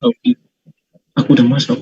Oke, aku udah masuk.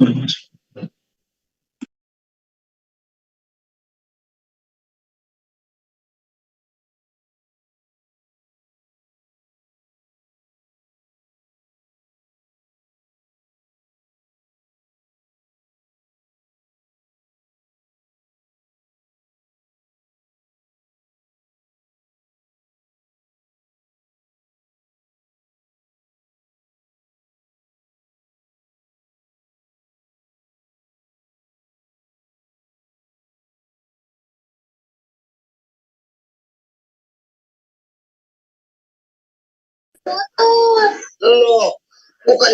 Lo bukan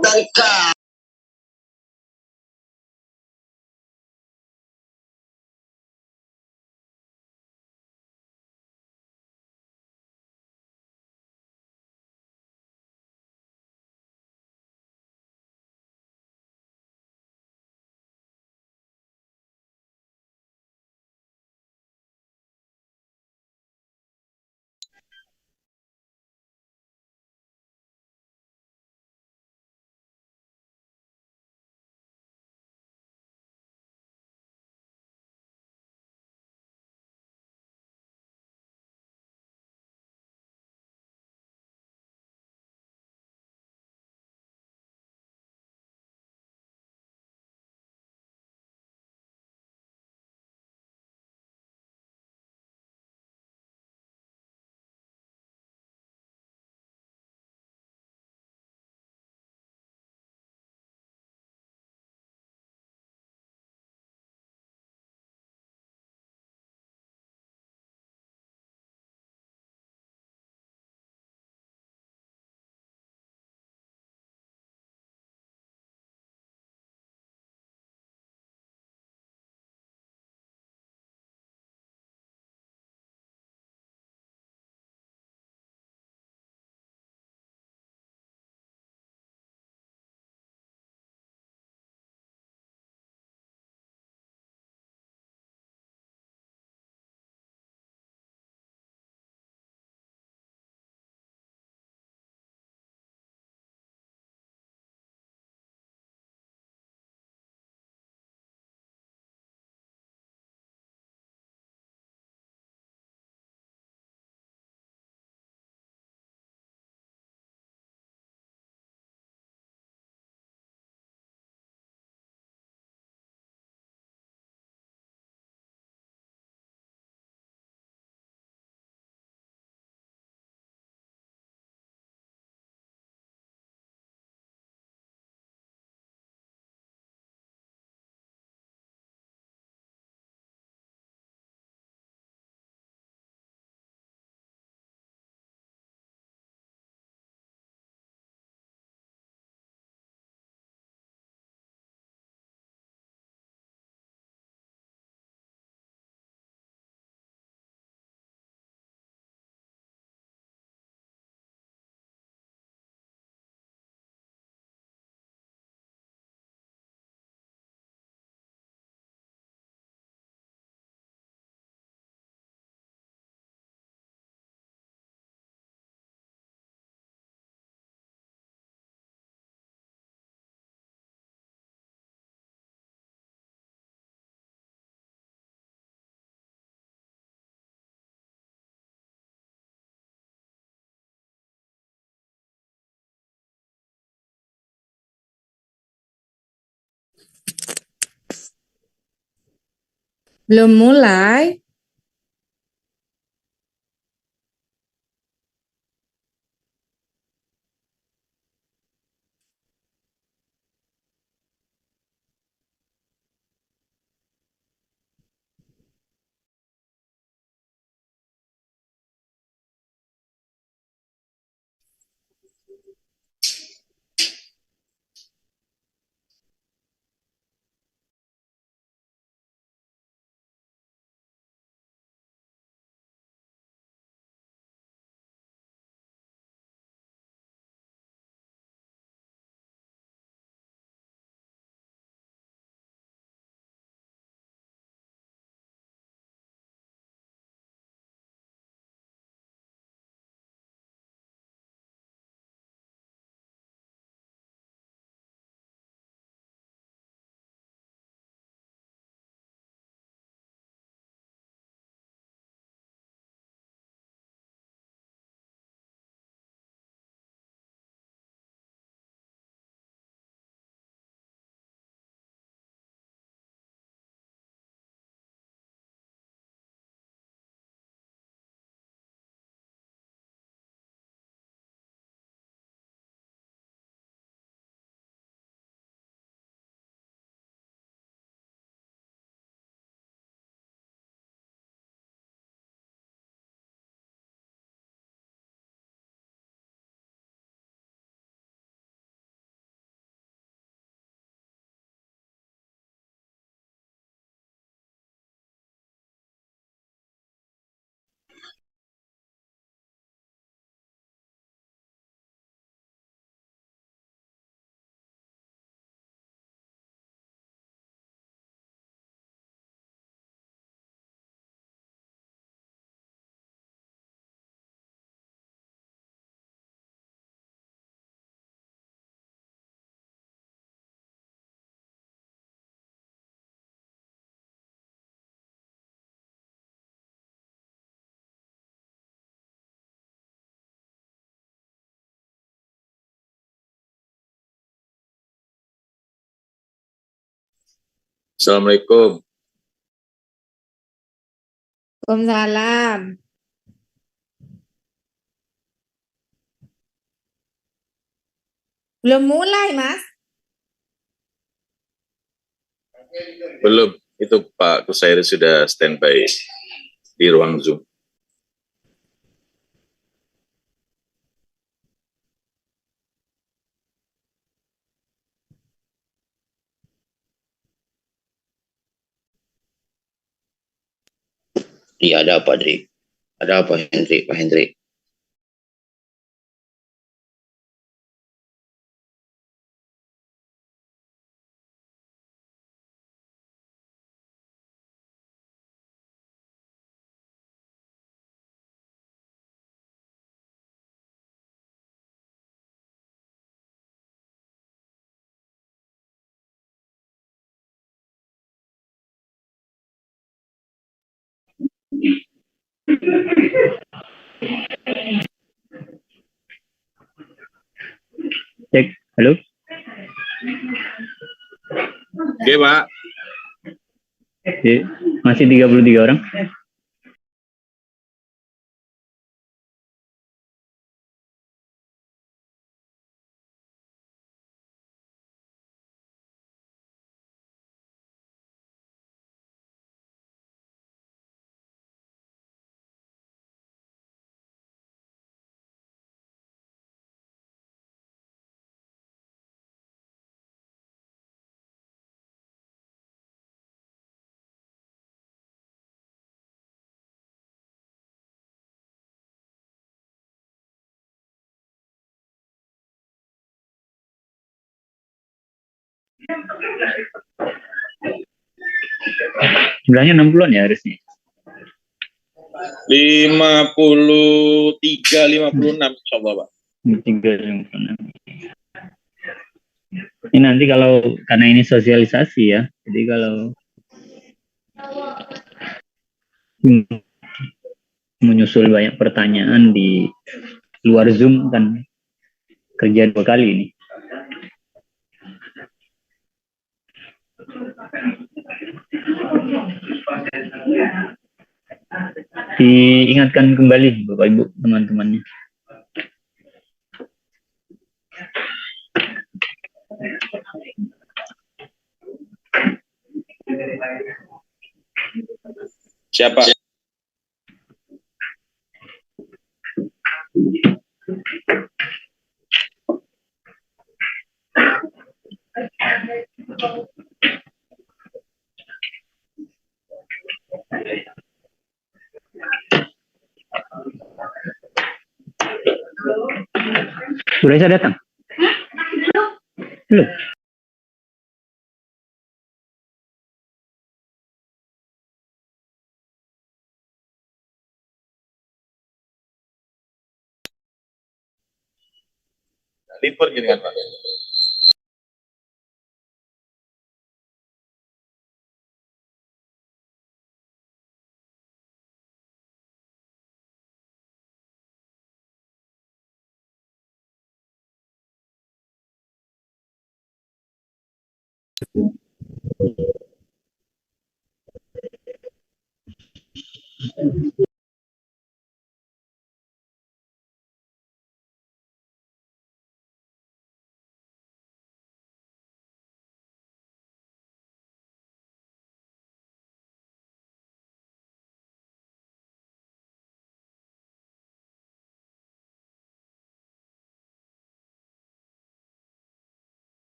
dari kau. Belum mulai. Assalamualaikum. Waalaikumsalam. Belum mulai, Mas. Belum, itu Pak Kusairi sudah standby di ruang Zoom. Iya, ada apa, Dri? Ada apa, Hendrik? Pak Hendrik? Cek, halo? Oke, Pak. Oke, masih 33 orang. Jumlahnya 60-an ya harusnya. 53, 56, insyaallah, Pak. 356. Ini nanti kalau, karena ini sosialisasi ya, jadi kalau menyusul banyak pertanyaan di luar Zoom kan kerja 2 kali ini. Diingatkan kembali Bapak Ibu teman-temannya. Siapa? Sudah datang? Belum. Libur gini kan, Pak.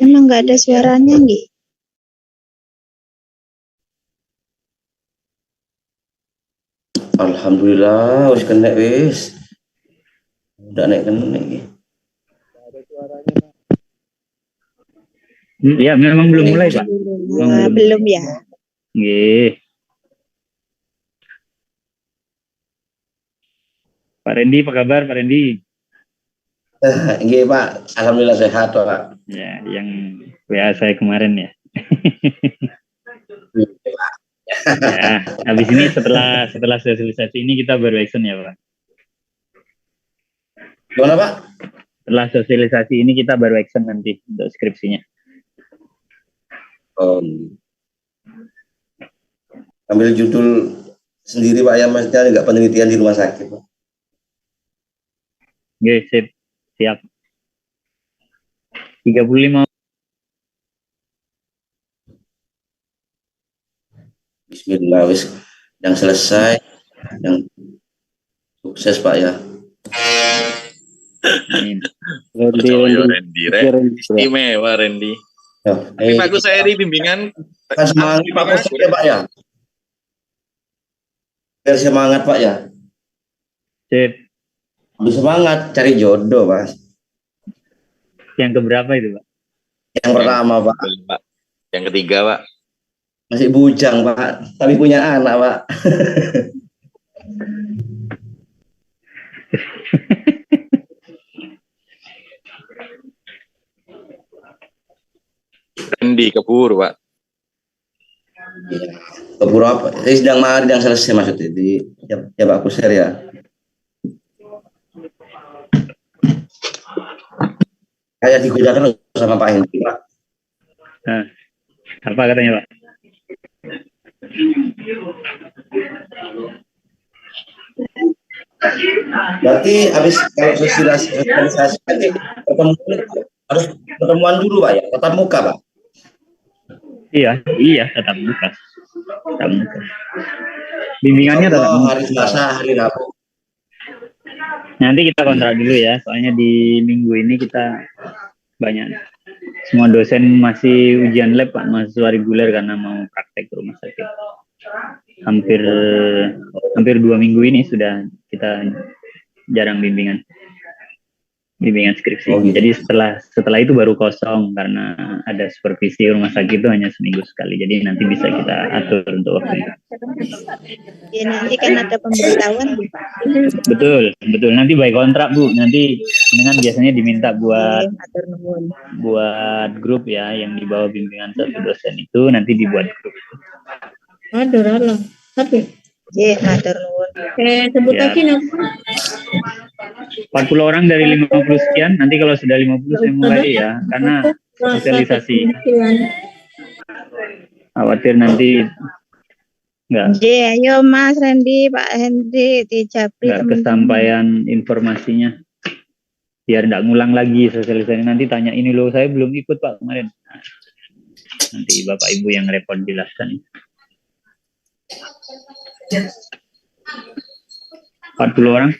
Emang nggak ada suaranya nih? Alhamdulillah, wis kena wis. Udah naik kena nih. Ya, memang belum mulai, Pak. Belum ya. Nggih. Pak Rendi, apa kabar Pak Rendi? Nggih, Pak. Alhamdulillah sehat, Pak. Ya, yang WA saya kemarin ya. Ya, habis ini setelah sosialisasi ini kita baru action ya, Pak. Gimana Pak? Setelah sosialisasi ini kita baru action nanti untuk skripsinya. Ambil judul sendiri Pak ya, maksudnya nggak penelitian di rumah sakit Pak. Oke, sip. Siap. 35. Bismillah, wis yang selesai, yang sukses Pak ya. Amin. Percaya Randy, istimewa Randy. Tapi Pak Kusairi bimbingan Kan semangat Pak Kusairi ya Pak ya. Biar semangat Pak ya. Sip. Lebih semangat cari jodoh Mas. Yang keberapa itu, Pak? Yang pertama Pak. Yang ketiga Pak. Masih bujang Pak, tapi punya anak Pak. Randy keburu Pak. Keburu apa? Ini sedang yang selesai maksudnya di ya Pak Kuser ya. Kayak digunakan sama Pak Hendri Pak. Nah, apa katanya Pak? Berarti habis kalau sosialisasi nanti harus pertemuan dulu Pak ya, tatap muka Pak. Iya, tatap muka. Tatap muka. Bimbingannya tatap muka. Hari Selasa, hari Rabu. Nanti kita kontrak dulu ya, soalnya di minggu ini kita banyak. Semua dosen masih ujian lab Pak, mahasiswa reguler karena mau praktek ke rumah sakit. Hampir 2 minggu ini sudah kita jarang bimbingan skripsi. Oh, gitu. Jadi setelah itu baru kosong karena ada supervisi rumah sakit itu hanya seminggu sekali. Jadi nanti bisa kita atur untuk waktu itu. Ya nanti kan ada pemberitahuan Pak. Betul. Nanti by kontrak Bu. Nanti dengan biasanya diminta buat grup ya yang di bawah bimbingan satu dosen itu nanti dibuat grup. Aduh, Allah. Tapi. Ya, matur nuwun. Sebut lagi nama. 40 orang dari 50 sekian. Nanti kalau sudah 50 saya mulai ya, karena sosialisasi. Khawatir nanti enggak. Ayo Mas Randy, Pak Hendri, dijabri. Enggak kesampaian informasinya. Biar enggak ngulang lagi sosialisasi. Nanti tanya ini loh, saya belum ikut Pak kemarin. Nah, nanti Bapak Ibu yang repot jelaskan. 40 orang.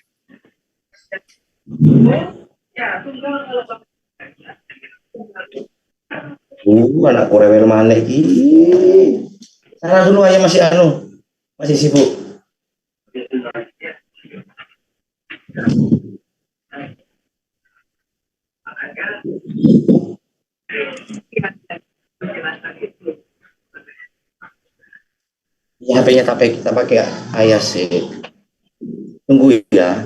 Anak korewel mana iki? Sana dulu aja masih sibuk. Ya, HP-nya kita pakai ayah sih. Tunggu ya.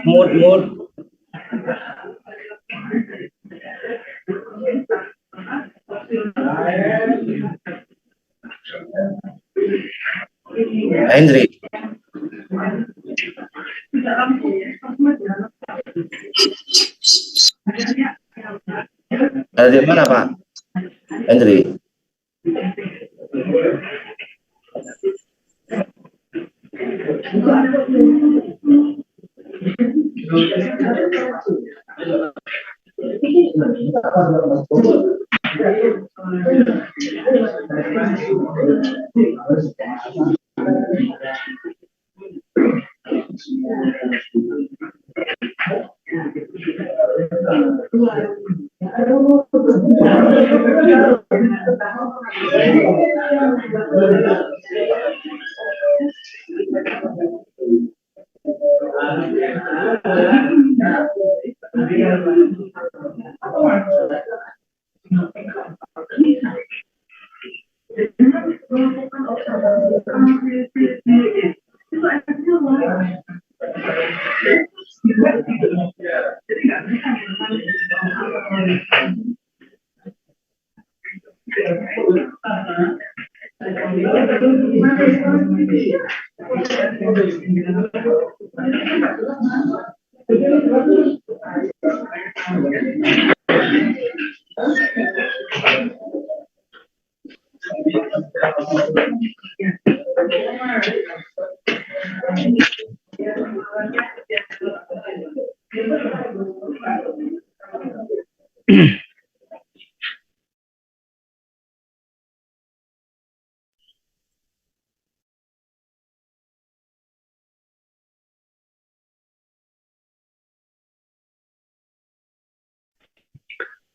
Mood. Hendri. Ada di mana Pak Hendri?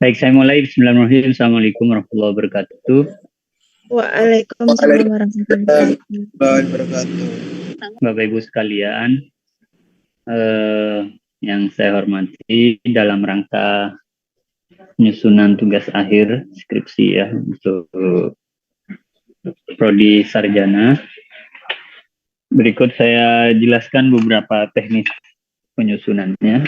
Baik, saya mulai. Bismillahirrahmanirrahim. Assalamualaikum warahmatullahi wabarakatuh. Waalaikumsalam warahmatullahi wabarakatuh. Bapak Ibu sekalian, yang saya hormati dalam rangka penyusunan tugas akhir skripsi ya untuk Prodi Sarjana. Berikut saya jelaskan beberapa teknis penyusunannya.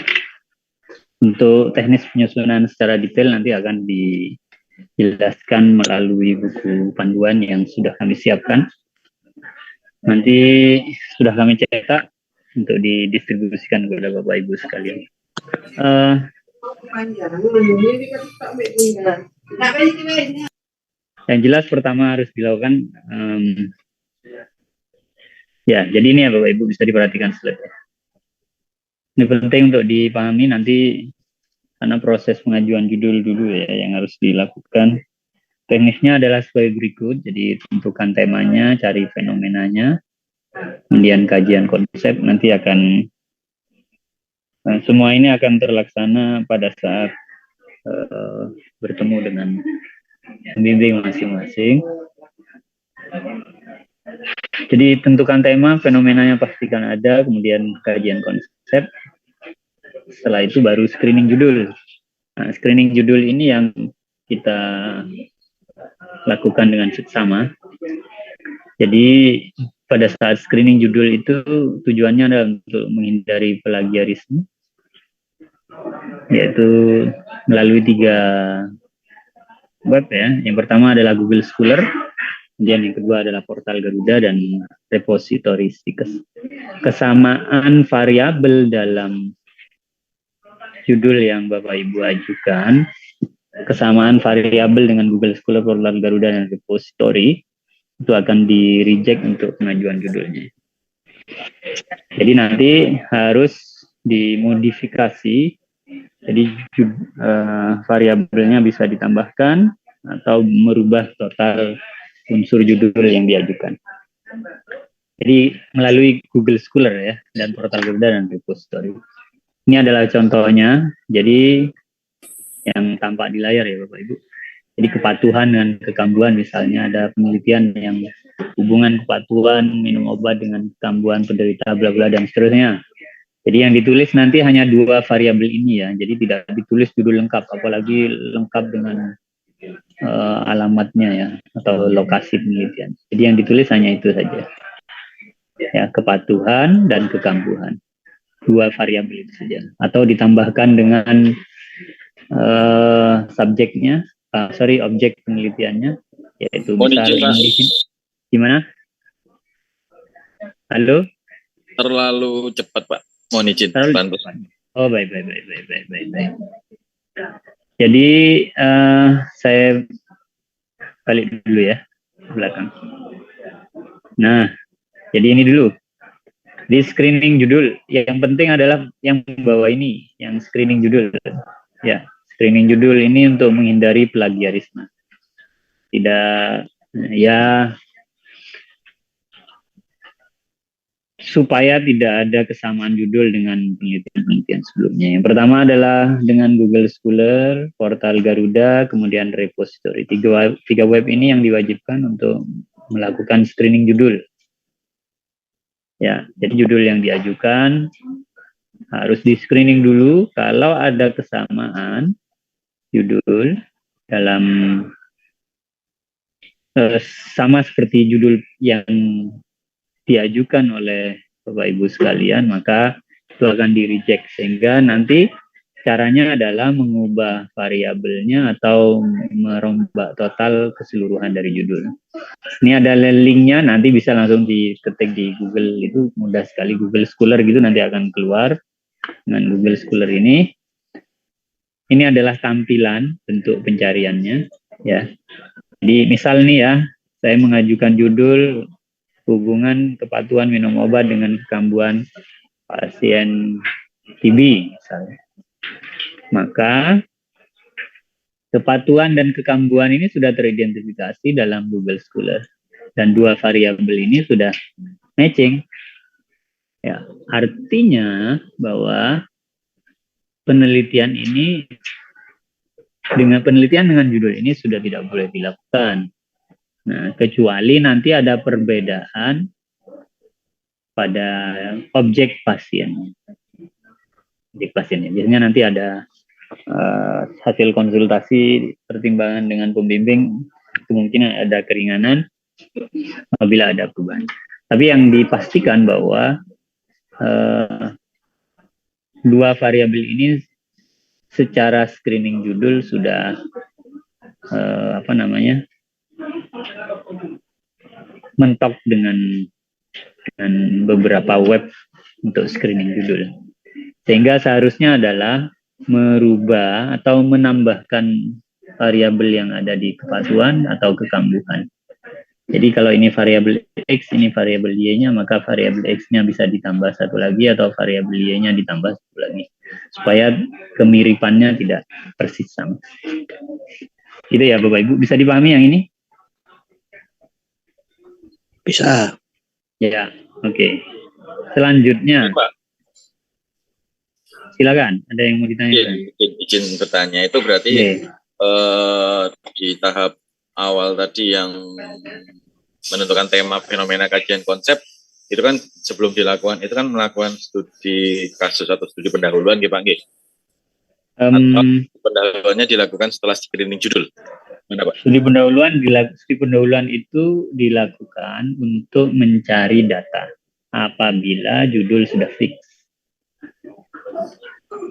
Untuk teknis penyusunan secara detail nanti akan dijelaskan melalui buku panduan yang sudah kami siapkan. Nanti sudah kami cetak untuk didistribusikan kepada Bapak Ibu sekalian. Yang jelas pertama harus dilakukan, ya jadi ini ya Bapak Ibu, bisa diperhatikan slide-nya. Ini penting untuk dipahami nanti karena proses pengajuan judul dulu ya yang harus dilakukan. Teknisnya adalah sebagai berikut, jadi tentukan temanya, cari fenomenanya, kemudian kajian konsep, nanti akan semua ini akan terlaksana pada saat bertemu dengan pembimbing masing-masing. Jadi tentukan tema, fenomenanya pastikan ada, kemudian kajian konsep. Setelah itu baru screening judul. Nah, screening judul ini yang kita lakukan dengan seksama. Jadi pada saat screening judul itu tujuannya adalah untuk menghindari plagiarisme, yaitu melalui 3 web ya. Yang pertama adalah Google Scholar, kemudian yang kedua adalah portal Garuda dan repository Sites. Kesamaan variabel dalam judul yang Bapak Ibu ajukan, kesamaan variabel dengan Google Scholar, portal Garuda dan repository itu akan di-reject untuk pengajuan judulnya. Jadi nanti harus dimodifikasi, jadi variabelnya bisa ditambahkan atau merubah total unsur judul yang diajukan. Jadi melalui Google Scholar ya dan portal Garuda dan repository. Ini adalah contohnya. Jadi yang tampak di layar ya Bapak Ibu. Jadi kepatuhan dan kekambuhan, misalnya ada penelitian yang hubungan kepatuhan minum obat dengan kekambuhan penderita bla bla dan seterusnya. Jadi yang ditulis nanti hanya 2 variabel ini ya. Jadi tidak ditulis judul lengkap, apalagi lengkap dengan alamatnya ya atau lokasi penelitian. Jadi yang ditulis hanya itu saja. Ya, kepatuhan dan kekambuhan. 2 variabel itu saja. Atau ditambahkan dengan subjeknya, objek penelitiannya, yaitu misalnya gimana? Halo? Terlalu cepat Pak. Mohon izin. Oh baik. Jadi saya balik dulu ya ke belakang. Nah, jadi ini dulu. Di screening judul, yang penting adalah yang bawah ini, yang screening judul. Ya, screening judul ini untuk menghindari plagiarisme. Tidak, ya, supaya tidak ada kesamaan judul dengan penelitian-penelitian sebelumnya. Yang pertama adalah dengan Google Scholar, portal Garuda, kemudian repository. Tiga web ini yang diwajibkan untuk melakukan screening judul. Ya, jadi judul yang diajukan harus di screening dulu. Kalau ada kesamaan judul dalam sama seperti judul yang diajukan oleh Bapak Ibu sekalian, maka itu akan di reject, sehingga nanti caranya adalah mengubah variabelnya atau merombak total keseluruhan dari judul. Ini ada linknya, nanti bisa langsung diketik di Google, itu mudah sekali, Google Scholar gitu nanti akan keluar dengan Google Scholar ini. Ini adalah tampilan bentuk pencariannya, ya. Jadi misal nih ya, saya mengajukan judul hubungan kepatuhan minum obat dengan kekambuhan pasien TB misalnya. Maka kepatuhan dan kekambuhan ini sudah teridentifikasi dalam Google Scholar dan dua variabel ini sudah matching. Ya, artinya bahwa penelitian dengan judul ini sudah tidak boleh dilakukan. Nah, kecuali nanti ada perbedaan pada objek pasien. Objek pasiennya. Biasanya nanti ada hasil konsultasi pertimbangan dengan pembimbing, kemungkinan ada keringanan apabila ada perubahan. Tapi yang dipastikan bahwa dua variabel ini secara screening judul sudah mentok dengan beberapa web untuk screening judul. Sehingga seharusnya adalah merubah atau menambahkan variabel yang ada di kepatuhan atau kekambuhan. Jadi kalau ini variabel X, ini variabel Y-nya, maka variabel X-nya bisa ditambah satu lagi atau variabel Y-nya ditambah satu lagi. Supaya kemiripannya tidak persis sama. Gitu ya Bapak Ibu, bisa dipahami yang ini? Bisa. Ya, oke. Selanjutnya. Pak. Silakan, ada yang mau ditanyakan? Izin bertanya, itu berarti di tahap awal tadi yang menentukan tema fenomena kajian konsep, itu kan sebelum dilakukan, itu kan melakukan studi kasus atau studi pendahuluan gitu Pak Nggih. Atau pendahuluannya dilakukan setelah screening judul. Mana Pak? Studi pendahuluan itu dilakukan untuk mencari data apabila judul sudah fix.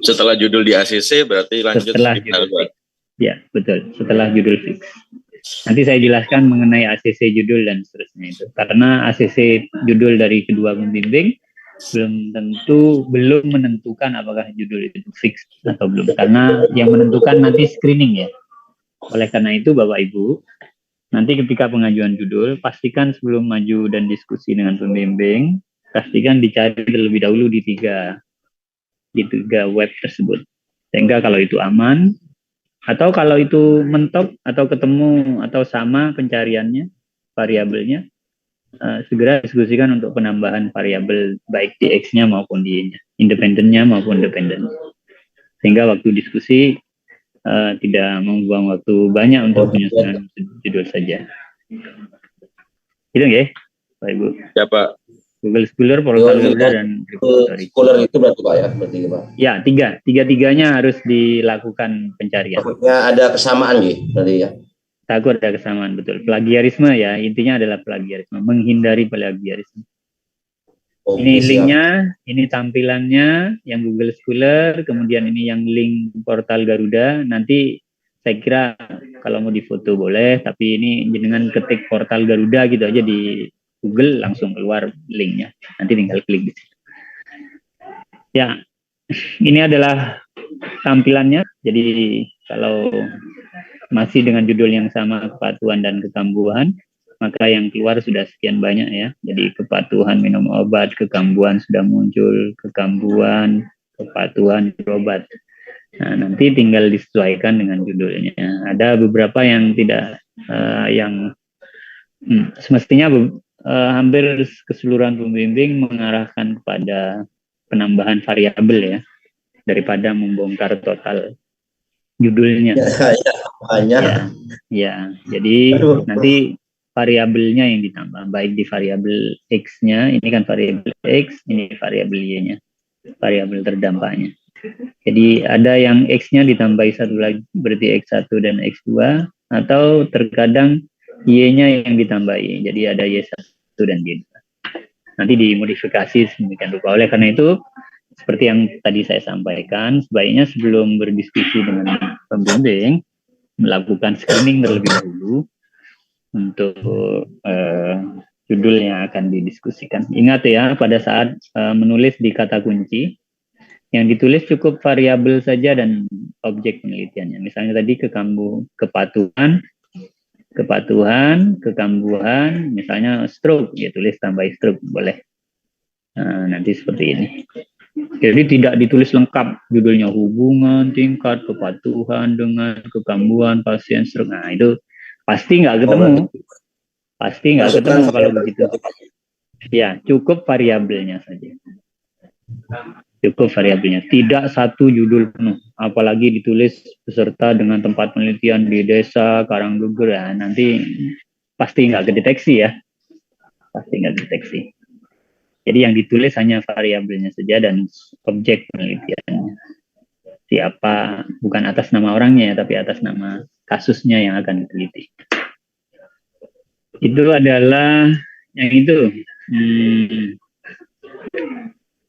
Setelah judul di ACC berarti lanjut setelah judul fix. Ya, betul. Setelah judul fix. Nanti saya jelaskan mengenai ACC judul dan seterusnya itu. Karena ACC judul dari kedua pembimbing belum menentukan apakah judul itu fix atau belum. Karena yang menentukan nanti screening ya. Oleh karena itu Bapak Ibu, nanti ketika pengajuan judul, pastikan sebelum maju dan diskusi dengan pembimbing, pastikan dicari terlebih dahulu di tiga web tersebut. Sehingga kalau itu aman, atau kalau itu mentok atau ketemu atau sama pencariannya, variabelnya, segera diskusikan untuk penambahan variabel baik di X-nya maupun di Y-nya, independennya maupun dependen. Sehingga waktu diskusi tidak membuang waktu banyak untuk penyusunan judul saja. Itu ya, Pak Ibu. Ya Pak. Google Scholar, portal Garuda, dan repository. Scholar itu berarti Pak ya, berarti Pak. Ya, tiga-tiganya harus dilakukan pencarian. Takutnya ada kesamaan gitu, berarti ya. Takut ada kesamaan, betul. Plagiarisme ya, intinya adalah plagiarisme, menghindari plagiarisme. Oh, ini siap. linknya, ini tampilannya, yang Google Scholar, kemudian ini yang link portal Garuda. Nanti saya kira kalau mau difoto boleh, tapi ini dengan ketik portal Garuda gitu aja di Google langsung keluar linknya. Nanti tinggal klik di situ. Ya, Ini adalah tampilannya. Jadi kalau masih dengan judul yang sama, kepatuhan dan kekambuhan, maka yang keluar sudah sekian banyak ya. Jadi kepatuhan minum obat, kekambuhan sudah muncul, kekambuhan, kepatuhan berobat. Nah, nanti tinggal disesuaikan dengan judulnya. Ada beberapa yang tidak, yang semestinya hampir keseluruhan pembimbing mengarahkan kepada penambahan variabel ya, daripada membongkar total judulnya. Ya. Jadi nanti variabelnya yang ditambah, baik di variabel X-nya, ini kan variabel X, ini variabel Y-nya, variabel terdampaknya. Jadi ada yang X-nya ditambahi satu lagi, berarti X1 dan X2, atau terkadang Y-nya yang ditambahi, jadi ada Y1 dan Y2. Nanti dimodifikasi sedemikian rupa. Oleh karena itu, seperti yang tadi saya sampaikan, sebaiknya sebelum berdiskusi dengan pembimbing, melakukan screening terlebih dahulu untuk judul yang akan didiskusikan. Ingat ya, pada saat menulis di kata kunci, yang ditulis cukup variabel saja dan objek penelitiannya. Misalnya tadi kepatuhan, kekambuhan, misalnya stroke, ya tulis tambah stroke, boleh. Nanti seperti ini. Jadi tidak ditulis lengkap, judulnya hubungan tingkat kepatuhan dengan kekambuhan pasien stroke. Nah itu pasti nggak ketemu. Pasti nggak ketemu kalau begitu. Ya, cukup variabelnya saja. Cukup variabelnya, tidak satu judul penuh, apalagi ditulis beserta dengan tempat penelitian di desa Karanggeger, ya, nanti pasti nggak kedeteksi ya, pasti nggak deteksi. Jadi yang ditulis hanya variabelnya saja dan objek penelitiannya. Siapa, bukan atas nama orangnya ya, tapi atas nama kasusnya yang akan diteliti. Itu adalah yang itu.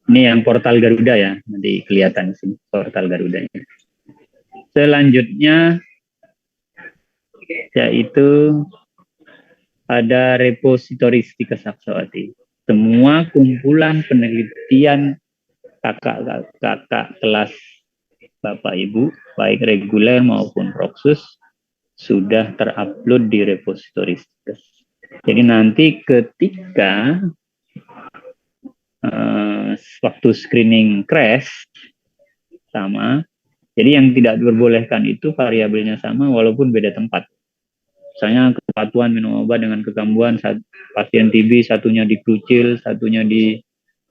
Ini yang portal Garuda ya, nanti kelihatan sih portal Garudanya. Selanjutnya yaitu ada repository Stika Sapsawati. Semua kumpulan penelitian kakak kelas Bapak Ibu, baik reguler maupun Proksus, sudah terupload di repository Stika. Jadi nanti ketika waktu screening crash sama, jadi yang tidak diperbolehkan itu variabelnya sama walaupun beda tempat. Misalnya kepatuhan minum obat dengan kekambuhan, pasien TB satunya di Krucil, satunya di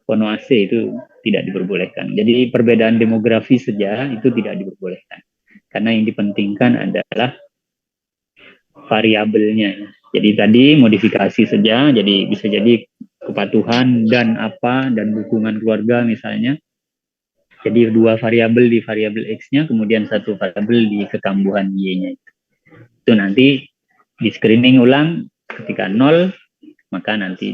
Ponoase, itu tidak diperbolehkan. Jadi perbedaan demografi saja itu tidak diperbolehkan. Karena yang dipentingkan adalah variabelnya. Jadi tadi modifikasi saja, jadi bisa jadi kepatuhan dan apa, dan dukungan keluarga misalnya. Jadi dua variabel di variabel X-nya, kemudian satu variabel di kekambuhan Y-nya. Itu nanti di screening ulang, ketika 0, maka nanti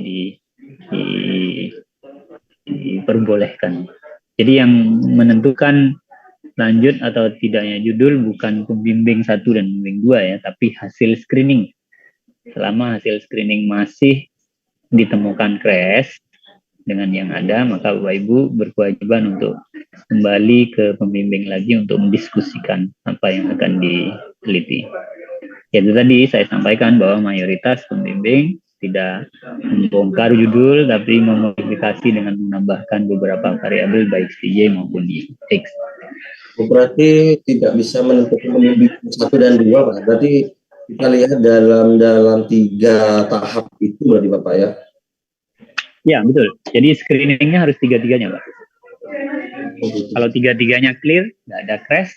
diperbolehkan. Jadi yang menentukan lanjut atau tidaknya judul bukan pembimbing 1 dan pembimbing 2 ya, tapi hasil screening. Selama hasil screening masih ditemukan crash dengan yang ada, maka Bapak Ibu berkewajiban untuk kembali ke pembimbing lagi untuk mendiskusikan apa yang akan diteliti. Itu tadi saya sampaikan bahwa mayoritas pembimbing tidak membongkar judul, tapi memodifikasi dengan menambahkan beberapa variabel baik Y maupun X. Berarti tidak bisa menentukan pembimbing 1 dan 2, Pak. Berarti kita lihat dalam 3 tahap itu berarti Bapak ya? Ya, betul. Jadi screeningnya harus 3-3-nya, Pak. Kalau 3-3-nya clear, nggak ada crash,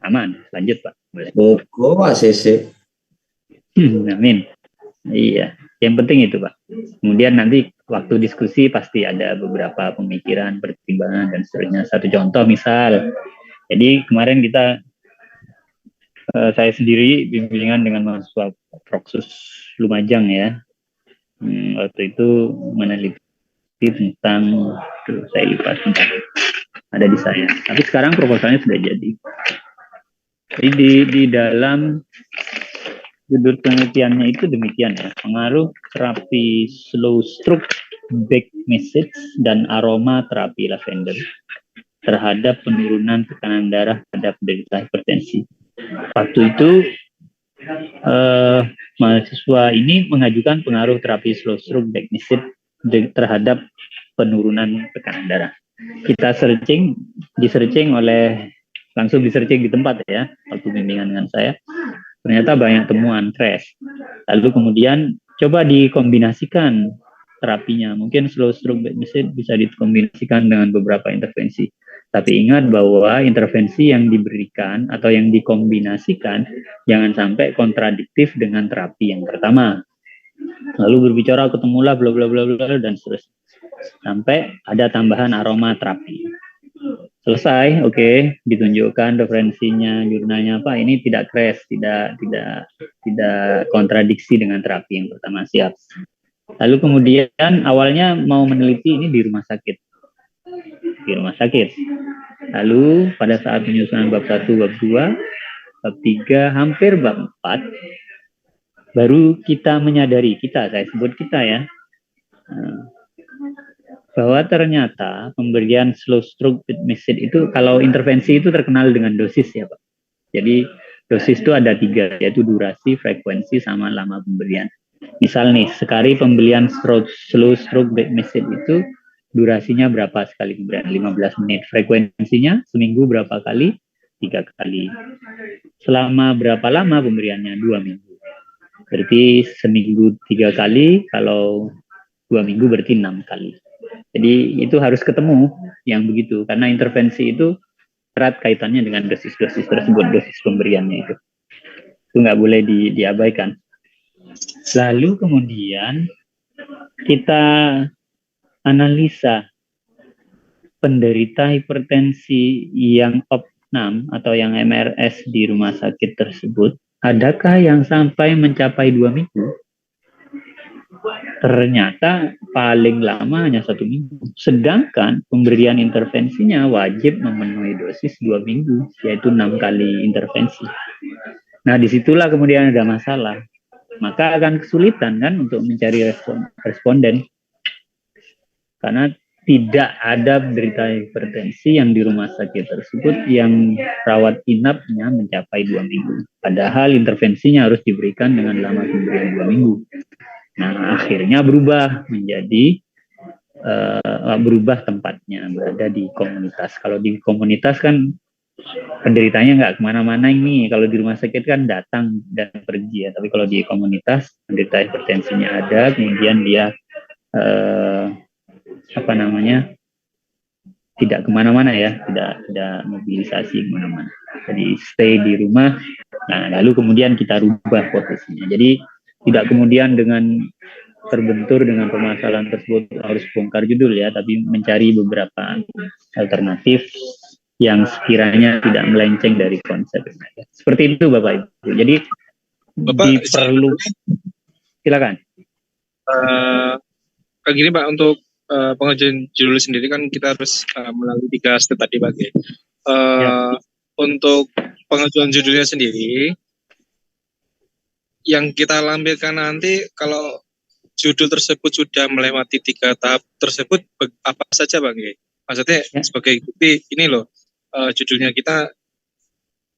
aman. Lanjut, Pak. Boleh. Moko ACC. Amin. Iya, yang penting itu, Pak. Kemudian nanti waktu diskusi pasti ada beberapa pemikiran, pertimbangan, dan seterusnya. Satu contoh misal, jadi kemarin saya sendiri bimbingan dengan mahasiswa Proksus Lumajang ya. Waktu itu meneliti tentang, saya lupa tentang, ada di saya. Tapi sekarang proposalnya sudah jadi. Jadi di dalam judul penelitiannya itu demikian ya, pengaruh terapi slow stroke back message dan aroma terapi lavender terhadap penurunan tekanan darah pada penderita hipertensi. Waktu itu mahasiswa ini mengajukan pengaruh terapi slow stroke Becnicid terhadap penurunan tekanan darah. Kita di-searching langsung di tempat ya, waktu bimbingan dengan saya. Ternyata banyak temuan crash. Lalu kemudian coba dikombinasikan terapinya. Mungkin slow stroke Becnicid bisa dikombinasikan dengan beberapa intervensi. Tapi ingat bahwa intervensi yang diberikan atau yang dikombinasikan jangan sampai kontradiktif dengan terapi yang pertama. Lalu berbicara ketemulah bla bla bla bla dan seterusnya. Sampai ada tambahan aroma terapi. Selesai, oke, ditunjukkan referensinya, jurnalnya apa, ini tidak crash, tidak kontradiksi dengan terapi yang pertama, siap. Lalu kemudian awalnya mau meneliti ini di rumah sakit. Lalu pada saat penyusunan bab 1, bab 2, bab 3, hampir bab 4, baru kita menyadari, saya sebut kita ya, bahwa ternyata pemberian slow stroke Becnicid itu kalau intervensi itu terkenal dengan dosis ya Pak. Jadi dosis itu ada 3, yaitu durasi, frekuensi, sama lama pemberian. Misal nih, sekali pemberian slow stroke Becnicid itu durasinya berapa sekali pemberian? 15 menit. Frekuensinya seminggu berapa kali? 3 kali. Selama berapa lama pemberiannya? 2 minggu. Berarti seminggu 3 kali, kalau 2 minggu berarti 6 kali. Jadi itu harus ketemu yang begitu, karena intervensi itu erat kaitannya dengan dosis-dosis tersebut, dosis pemberiannya itu. Itu nggak boleh diabaikan. Lalu kemudian kita analisa penderita hipertensi yang opnam atau yang MRS di rumah sakit tersebut, adakah yang sampai mencapai 2 minggu? Ternyata paling lama hanya 1 minggu. Sedangkan pemberian intervensinya wajib memenuhi dosis 2 minggu, yaitu 6 kali intervensi. Nah, disitulah kemudian ada masalah. Maka akan kesulitan kan untuk mencari responden. Karena tidak ada penderita hipertensi yang di rumah sakit tersebut yang rawat inapnya mencapai 2 minggu. Padahal intervensinya harus diberikan dengan lama pemberian 2 minggu. Nah, akhirnya berubah menjadi berubah tempatnya, berada di komunitas. Kalau di komunitas kan penderitanya nggak kemana-mana ini. Kalau di rumah sakit kan datang dan pergi ya. Tapi kalau di komunitas penderita hipertensinya ada, kemudian dia tidak kemana-mana ya, tidak mobilisasi kemana-mana. Jadi stay di rumah. Nah, lalu kemudian kita rubah posisinya. Jadi tidak kemudian dengan terbentur dengan permasalahan tersebut harus bongkar judul ya, tapi mencari beberapa alternatif yang sekiranya tidak melenceng dari konsep. Seperti itu Bapak Ibu. Jadi diperlu. Silakan. Kayak gini Pak, untuk pengajuan judul sendiri kan kita harus melalui 3 step tadi Pak. Untuk pengajuan judulnya sendiri, yang kita lampirkan nanti kalau judul tersebut sudah melewati 3 tahap tersebut apa saja Bang? Maksudnya sebagai bukti ini loh, judulnya kita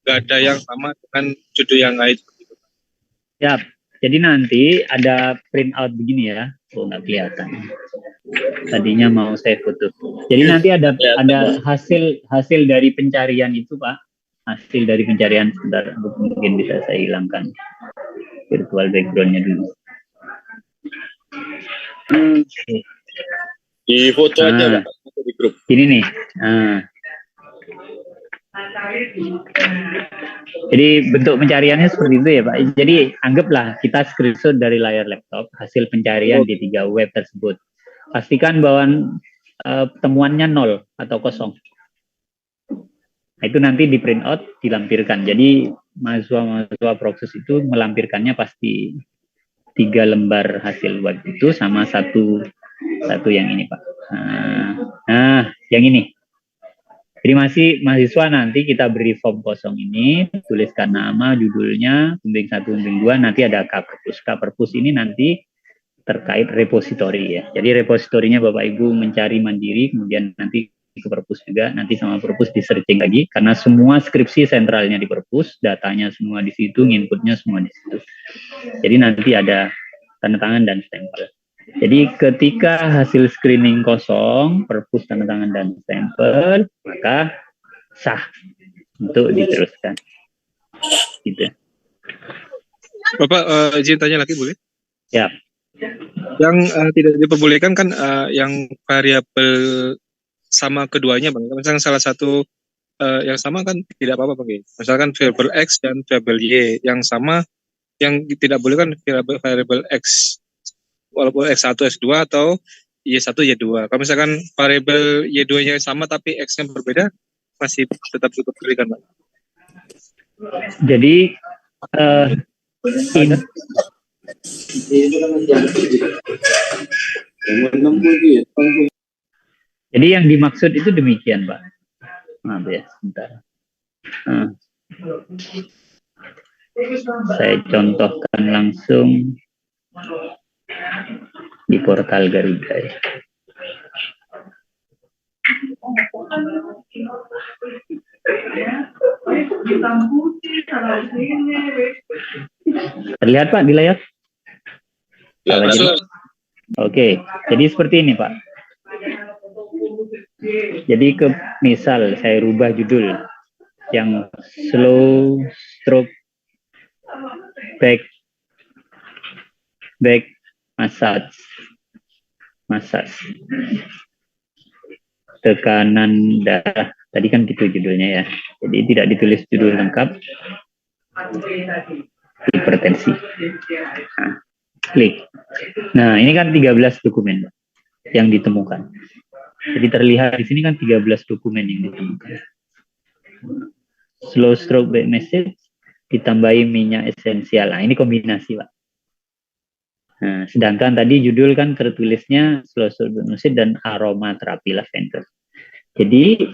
nggak ada yang sama dengan judul yang lain. Ya, jadi nanti ada print out begini ya. Oh, nggak kelihatan. Tadinya mau saya foto. Jadi nanti ada hasil dari pencarian itu Pak. Hasil dari pencarian, sebentar, mungkin bisa saya hilangkan virtual background-nya dulu. Di foto aja Pak, di grup. Ini nih. Jadi bentuk pencariannya seperti itu ya Pak. Jadi anggaplah kita screenshot dari layar laptop hasil pencarian di 3 web tersebut. Pastikan bahwa temuannya 0 atau kosong. Nah, itu nanti di print out, dilampirkan. Jadi mahasiswa proses itu melampirkannya pasti 3 lembar hasil web itu sama satu yang ini Pak. Nah, yang ini. Jadi mahasiswa nanti kita beri form kosong ini, tuliskan nama, judulnya, pembimbing 1, pembimbing 2, nanti ada K-Perpus. K-Perpus ini nanti terkait repositori ya. Jadi repositorinya Bapak Ibu mencari mandiri, kemudian nanti ke perpus juga, nanti sama perpus di searching lagi, karena semua skripsi sentralnya di perpus, datanya semua di situ, inputnya semua di situ. Jadi nanti ada tanda tangan dan stempel. Jadi ketika hasil screening kosong, perpus tanda tangan dan stempel, maka sah untuk diteruskan. Gitu. Bapak izin tanya lagi boleh? Ya. Yang tidak diperbolehkan kan yang variabel sama keduanya bang. Misalkan salah satu yang sama kan tidak apa-apa bang. Misalkan variabel x dan variabel y yang sama, yang tidak boleh kan variabel x walaupun x1 x2 atau y1 y2. Kalau misalkan variabel y2-nya sama tapi x-nya berbeda, masih tetap diperbolehkan bang. Jadi jadi yang dimaksud itu demikian, Pak. Maaf ya, sebentar. Saya contohkan langsung di portal Garuda ya. Terlihat Pak di layar? Ya, Oke, jadi seperti ini Pak. Jadi misal saya rubah judul yang slow stroke back massage tekanan darah, tadi kan gitu judulnya ya, jadi tidak ditulis judul lengkap, hipertensi. Nah, klik. Nah, ini kan 13 dokumen yang ditemukan. Jadi terlihat di sini kan 13 dokumen yang ditemukan. Slow stroke back massage ditambahi minyak esensial. Nah, ini kombinasi, Pak. Nah, sedangkan tadi judul kan tertulisnya slow stroke back massage dan aromaterapi lavender. Jadi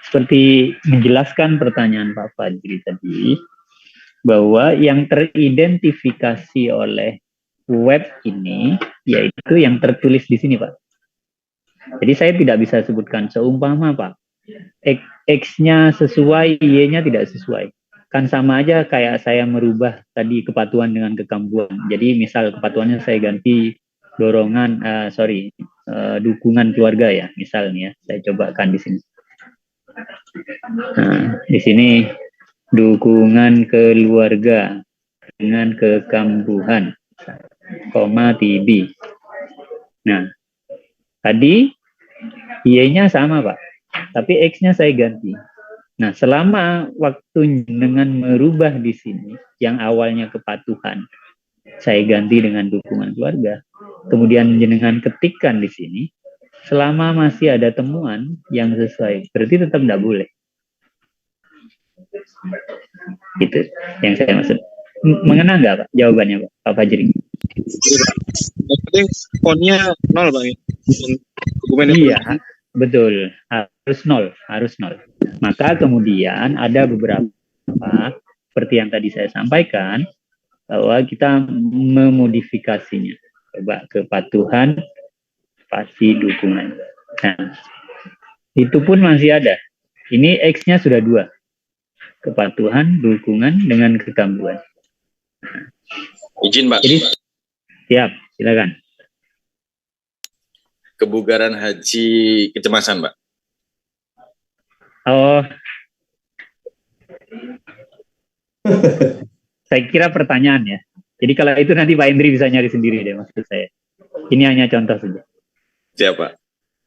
seperti menjelaskan pertanyaan Pak Fajri tadi, bahwa yang teridentifikasi oleh web ini yaitu yang tertulis di sini Pak. Jadi saya tidak bisa sebutkan seumpama Pak, X-nya sesuai, Y-nya tidak sesuai. Kan sama aja kayak saya merubah tadi kepatuhan dengan kekambuhan. Jadi misal kepatuhannya saya ganti dukungan keluarga ya, misalnya saya cobakan di sini. Nah, di sini dukungan keluarga dengan kekambuhan, TB. Nah, tadi Y-nya sama Pak, tapi X-nya saya ganti. Nah, selama waktu dengan merubah di sini, yang awalnya kepatuhan, saya ganti dengan dukungan keluarga. Kemudian jenengan ketikkan di sini, selama masih ada temuan yang sesuai, berarti tetap tidak boleh. Gitu, yang saya maksud. Mengenal nggak Pak jawabannya Pak Fajri? Berarti ponnya 0 Bang. Iya, betul. Harus nol. Maka kemudian ada beberapa seperti yang tadi saya sampaikan bahwa kita memodifikasinya. Coba kepatuhan, pasti dukungan. Nah, itu pun masih ada. Ini X-nya sudah 2. Kepatuhan, dukungan dengan kekambuhan. Izin Pak. Jadi, siap, silakan. Kebugaran haji kecemasan Pak. Oh, saya kira pertanyaan ya. Jadi kalau itu nanti Pak Indri bisa nyari sendiri deh maksud saya. Ini hanya contoh saja. Siap Pak.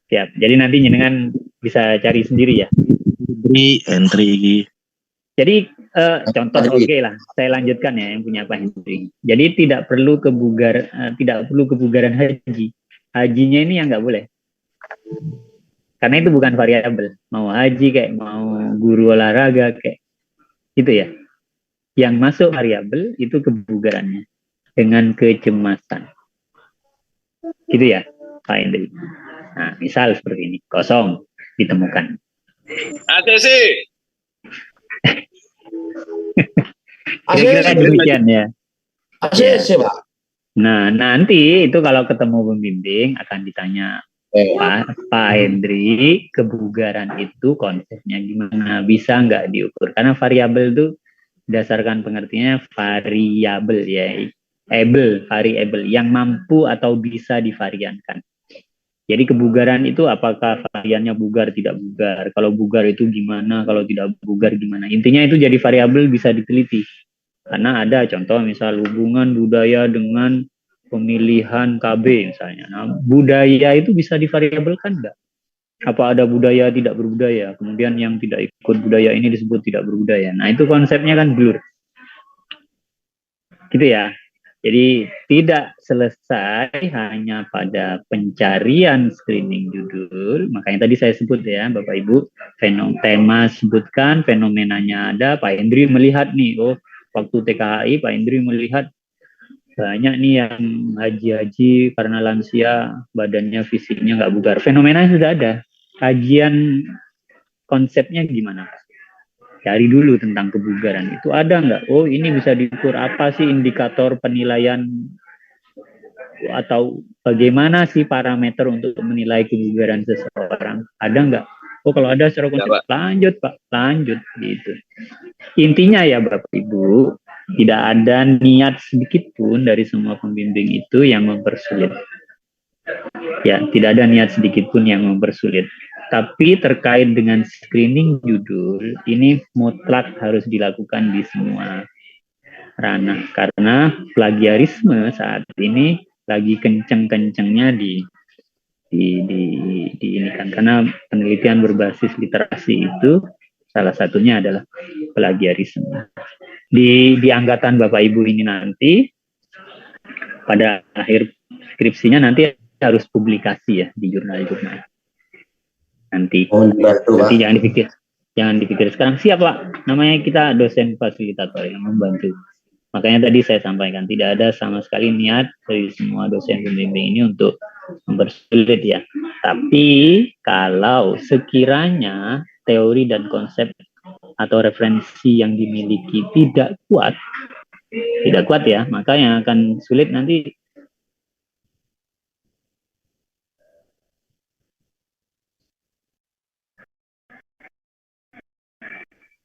Siap. Jadi nanti jenengan bisa cari sendiri ya. Entry. Jadi contoh oke lah. Saya lanjutkan ya yang punya Pak Indri. Jadi tidak perlu kebugaran haji. Hajinya ini yang nggak boleh. Karena itu bukan variabel. Mau haji kayak mau guru olahraga kayak gitu ya. Yang masuk variabel itu kebugarannya dengan kecemasan. Gitu ya, Pak Indri. Nah, misal seperti ini, kosong ditemukan. ATC. Kira-kira demikian ya. ACC Pak. Nah, nanti itu kalau ketemu pembimbing akan ditanya Pak Hendri, kebugaran itu konsepnya gimana? Bisa nggak diukur? Karena variabel itu berdasarkan pengertiannya variabel ya, variable yang mampu atau bisa divariankan. Jadi kebugaran itu apakah variannya bugar tidak bugar? Kalau bugar itu gimana? Kalau tidak bugar gimana? Intinya itu jadi variabel bisa diteliti. Karena ada contoh misal hubungan budaya dengan pemilihan KB misalnya. Nah, budaya itu bisa divariabelkan nggak? Apa ada budaya tidak berbudaya? Kemudian yang tidak ikut budaya ini disebut tidak berbudaya. Nah, itu konsepnya kan blur. Gitu ya. Jadi tidak selesai hanya pada pencarian screening judul. Makanya tadi saya sebut ya, Bapak Ibu, tema sebutkan, fenomenanya ada. Pak Hendri melihat nih, waktu TKHI Pak Hendri melihat banyak nih yang haji-haji karena lansia, badannya fisiknya nggak bugar. Fenomenanya sudah ada. Kajian konsepnya gimana? Cari dulu tentang kebugaran. Itu ada nggak? Oh, ini bisa diukur apa sih indikator penilaian atau bagaimana sih parameter untuk menilai kebugaran seseorang? Ada nggak? Oh, kalau ada secara konsep, lanjut Pak, lanjut gitu. Intinya ya Bapak Ibu, tidak ada niat sedikit pun dari semua pembimbing itu yang mempersulit. Ya, tidak ada niat sedikit pun yang mempersulit. Tapi terkait dengan screening judul, ini mutlak harus dilakukan di semua ranah. Karena plagiarisme saat ini lagi kenceng-kencengnya ini kan. Karena penelitian berbasis literasi itu salah satunya adalah plagiarisme. Di angkatan Bapak Ibu ini nanti pada akhir skripsinya nanti harus publikasi ya di jurnal-jurnal. Nanti jangan dipikir sekarang siap Pak, namanya kita dosen fasilitator yang membantu. Makanya tadi saya sampaikan tidak ada sama sekali niat dari semua dosen pembimbing ini untuk mempersulit ya. Tapi kalau sekiranya teori dan konsep atau referensi yang dimiliki tidak kuat ya, maka yang akan sulit nanti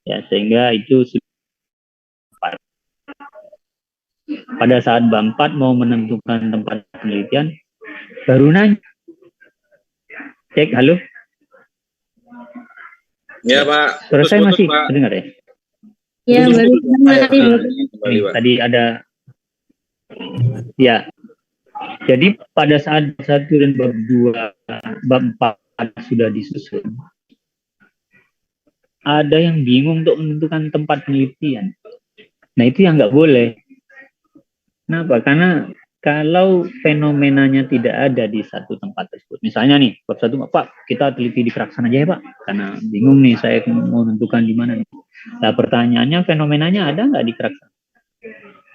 ya, sehingga itu pada saat Bampat mau menentukan tempat penelitian baru nanya, cek halo ya Pak, suara saya masih terdengar ya? Ya, baru tadi ada ya. Jadi pada saat 1 dan bab 2, bab 4 sudah disusun, ada yang bingung untuk menentukan tempat penelitian. Nah, itu yang nggak boleh. Kenapa? Karena kalau fenomenanya tidak ada di satu tempat tersebut. Misalnya nih, bab 1, Pak, kita teliti di Keraksan aja ya Pak, karena bingung nih saya mau menentukan di mana nih. Nah, pertanyaannya fenomenanya ada nggak di Keraksan?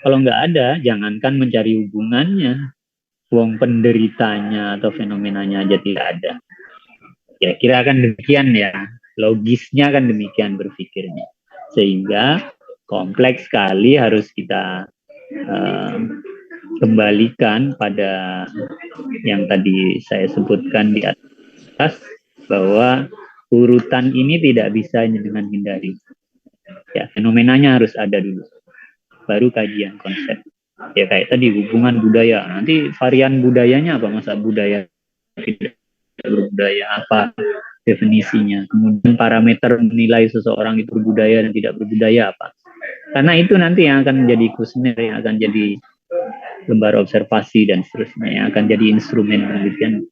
Kalau nggak ada, jangankan mencari hubungannya, wong penderitanya atau fenomenanya aja tidak ada. Kira-kira kan demikian ya, logisnya kan demikian berpikirnya. Sehingga kompleks sekali harus kita kembalikan pada yang tadi saya sebutkan di atas, bahwa urutan ini tidak bisa dengan hindari. Ya, fenomenanya harus ada dulu, baru kajian konsep. Ya kayak tadi hubungan budaya, nanti varian budayanya apa, masa budaya tidak berbudaya apa definisinya, kemudian parameter menilai seseorang itu berbudaya dan tidak berbudaya apa. Karena itu nanti yang akan menjadi kuesioner, yang akan jadi lembar observasi dan seterusnya, yang akan jadi instrumen penelitian.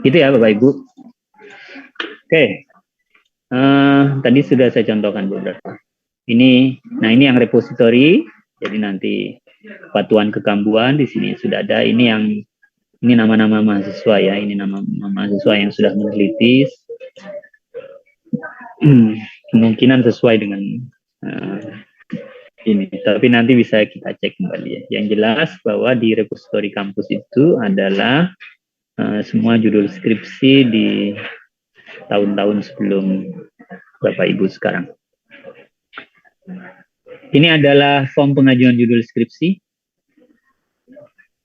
Gitu ya Bapak Ibu. Oke. Tadi sudah saya contohkan beberapa. Ini yang repository. Jadi nanti Kepatuan Kekambuan di sini sudah ada. Ini nama-nama mahasiswa ya. Ini nama mahasiswa yang sudah meneliti. Kemungkinan sesuai dengan ini. Tapi nanti bisa kita cek kembali ya. Yang jelas bahwa di repository kampus itu adalah semua judul skripsi di tahun-tahun sebelum Bapak Ibu sekarang. Ini adalah form pengajuan judul skripsi.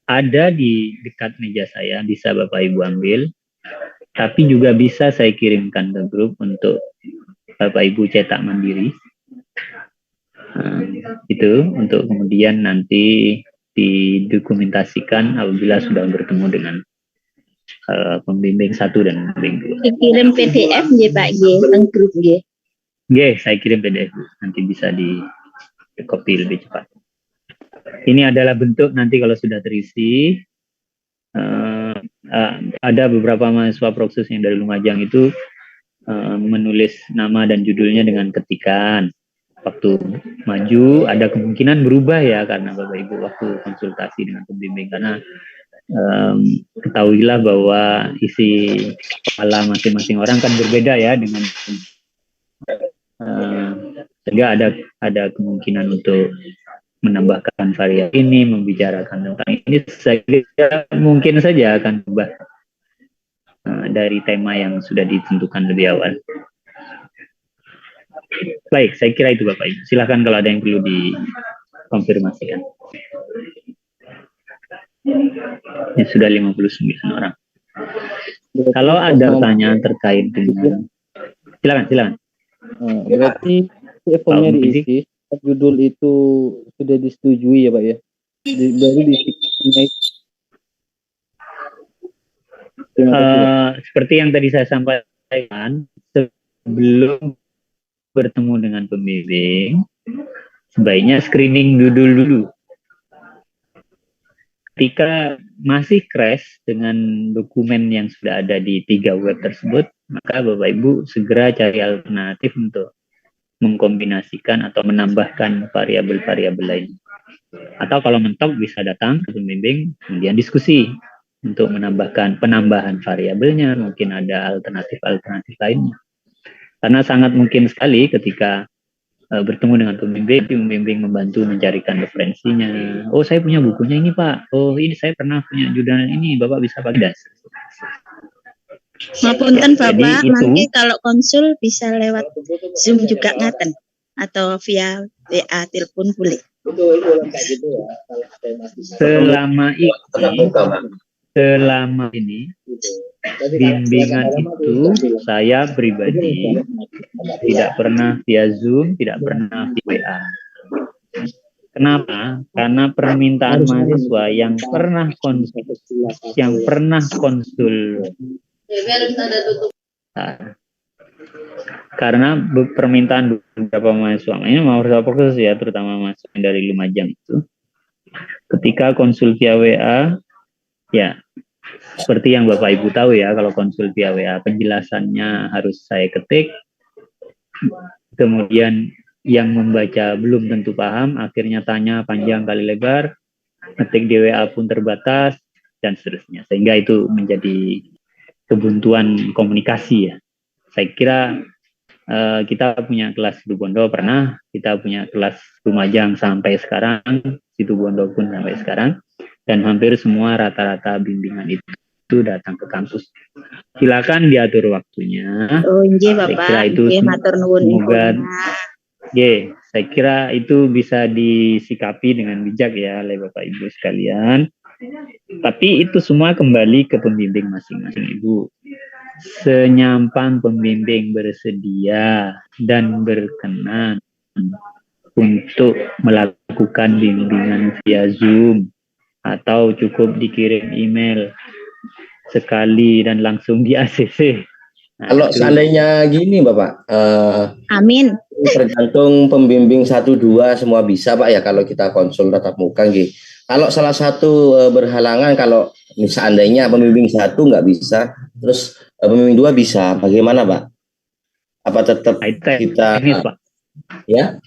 Ada di dekat meja saya, bisa Bapak Ibu ambil. Tapi juga bisa saya kirimkan ke grup untuk Bapak Ibu cetak mandiri. Itu untuk kemudian nanti didokumentasikan apabila sudah bertemu dengan pembimbing 1 dan pembimbing 2. Dikirim PDF ya Pak G, teng grup G. Oke, saya kirim PDF, nanti bisa di copy lebih cepat. Ini adalah bentuk nanti kalau sudah terisi, ada beberapa mahasiswa Proksus yang dari Lumajang itu menulis nama dan judulnya dengan ketikan. Waktu maju ada kemungkinan berubah ya karena Bapak Ibu waktu konsultasi dengan pembimbing, karena ketahuilah bahwa isi kepala masing-masing orang kan berbeda ya dengan sehingga ada kemungkinan untuk menambahkan variasi ini, membicarakan tentang ini, saya kira mungkin saja akan berubah dari tema yang sudah ditentukan lebih awal. Baik, saya kira itu Bapak Ibu. Silakan kalau ada yang perlu dikonfirmasikan. Ya, sudah 59 orang. Kalau ada pertanyaan terkait dengan, silakan. Berarti forumnya diisi, judul itu sudah disetujui ya Pak ya? Baru diisi. Seperti yang tadi saya sampaikan, sebelum bertemu dengan pembimbing, sebaiknya screening dulu. Ketika masih crash dengan dokumen yang sudah ada di 3 web tersebut, maka Bapak Ibu segera cari alternatif untuk mengkombinasikan atau menambahkan variabel-variabel lain. Atau kalau mentok bisa datang ke pembimbing, kemudian diskusi untuk menambahkan penambahan variabelnya, mungkin ada alternatif-alternatif lainnya. Karena sangat mungkin sekali ketika bertemu dengan pembimbing membantu mencarikan referensinya. Oh, saya punya bukunya ini Pak. Oh, ini saya pernah punya jurnal ini. Bapak bisa pakai das. Mapunten Bapak, itu, nanti kalau konsul bisa lewat Zoom juga ngaten atau via WA telepon boleh. Selama ini bimbingan itu saya pribadi tidak pernah via Zoom, tidak pernah via WA. Kenapa? Karena permintaan mahasiswa yang pernah konsul, karena permintaan beberapa mahasiswa, ini mahasiswa Proksus ya, terutama mahasiswa dari Lumajang itu, ketika konsul via WA, ya seperti yang Bapak Ibu tahu ya, kalau konsul via WA penjelasannya harus saya ketik, kemudian yang membaca belum tentu paham, akhirnya tanya panjang kali lebar, ketik di WA pun terbatas, dan seterusnya. Sehingga itu menjadi kebuntuan komunikasi ya. Saya kira kita punya kelas Situbondo pernah, kita punya kelas Lumajang sampai sekarang, Situbondo pun sampai sekarang, dan hampir semua rata-rata bimbingan itu datang ke kampus. Silakan diatur waktunya. Oh, iya Bapak. Saya kira itu semoga, saya kira itu bisa disikapi dengan bijak ya oleh Bapak Ibu sekalian. Tapi itu semua kembali ke pembimbing masing-masing Ibu. Senyampan pembimbing bersedia dan berkenan untuk melakukan bimbingan via Zoom atau cukup dikirim email sekali dan langsung di ACC. Kalau seandainya gini Bapak, amin. Tergantung pembimbing 1-2 semua bisa Pak ya kalau kita konsul tatap muka gitu. Kalau salah satu berhalangan, kalau seandainya pembimbing 1 nggak bisa, terus pembimbing 2 bisa, bagaimana Pak? Apa tetap kita teknis Pak? Ya?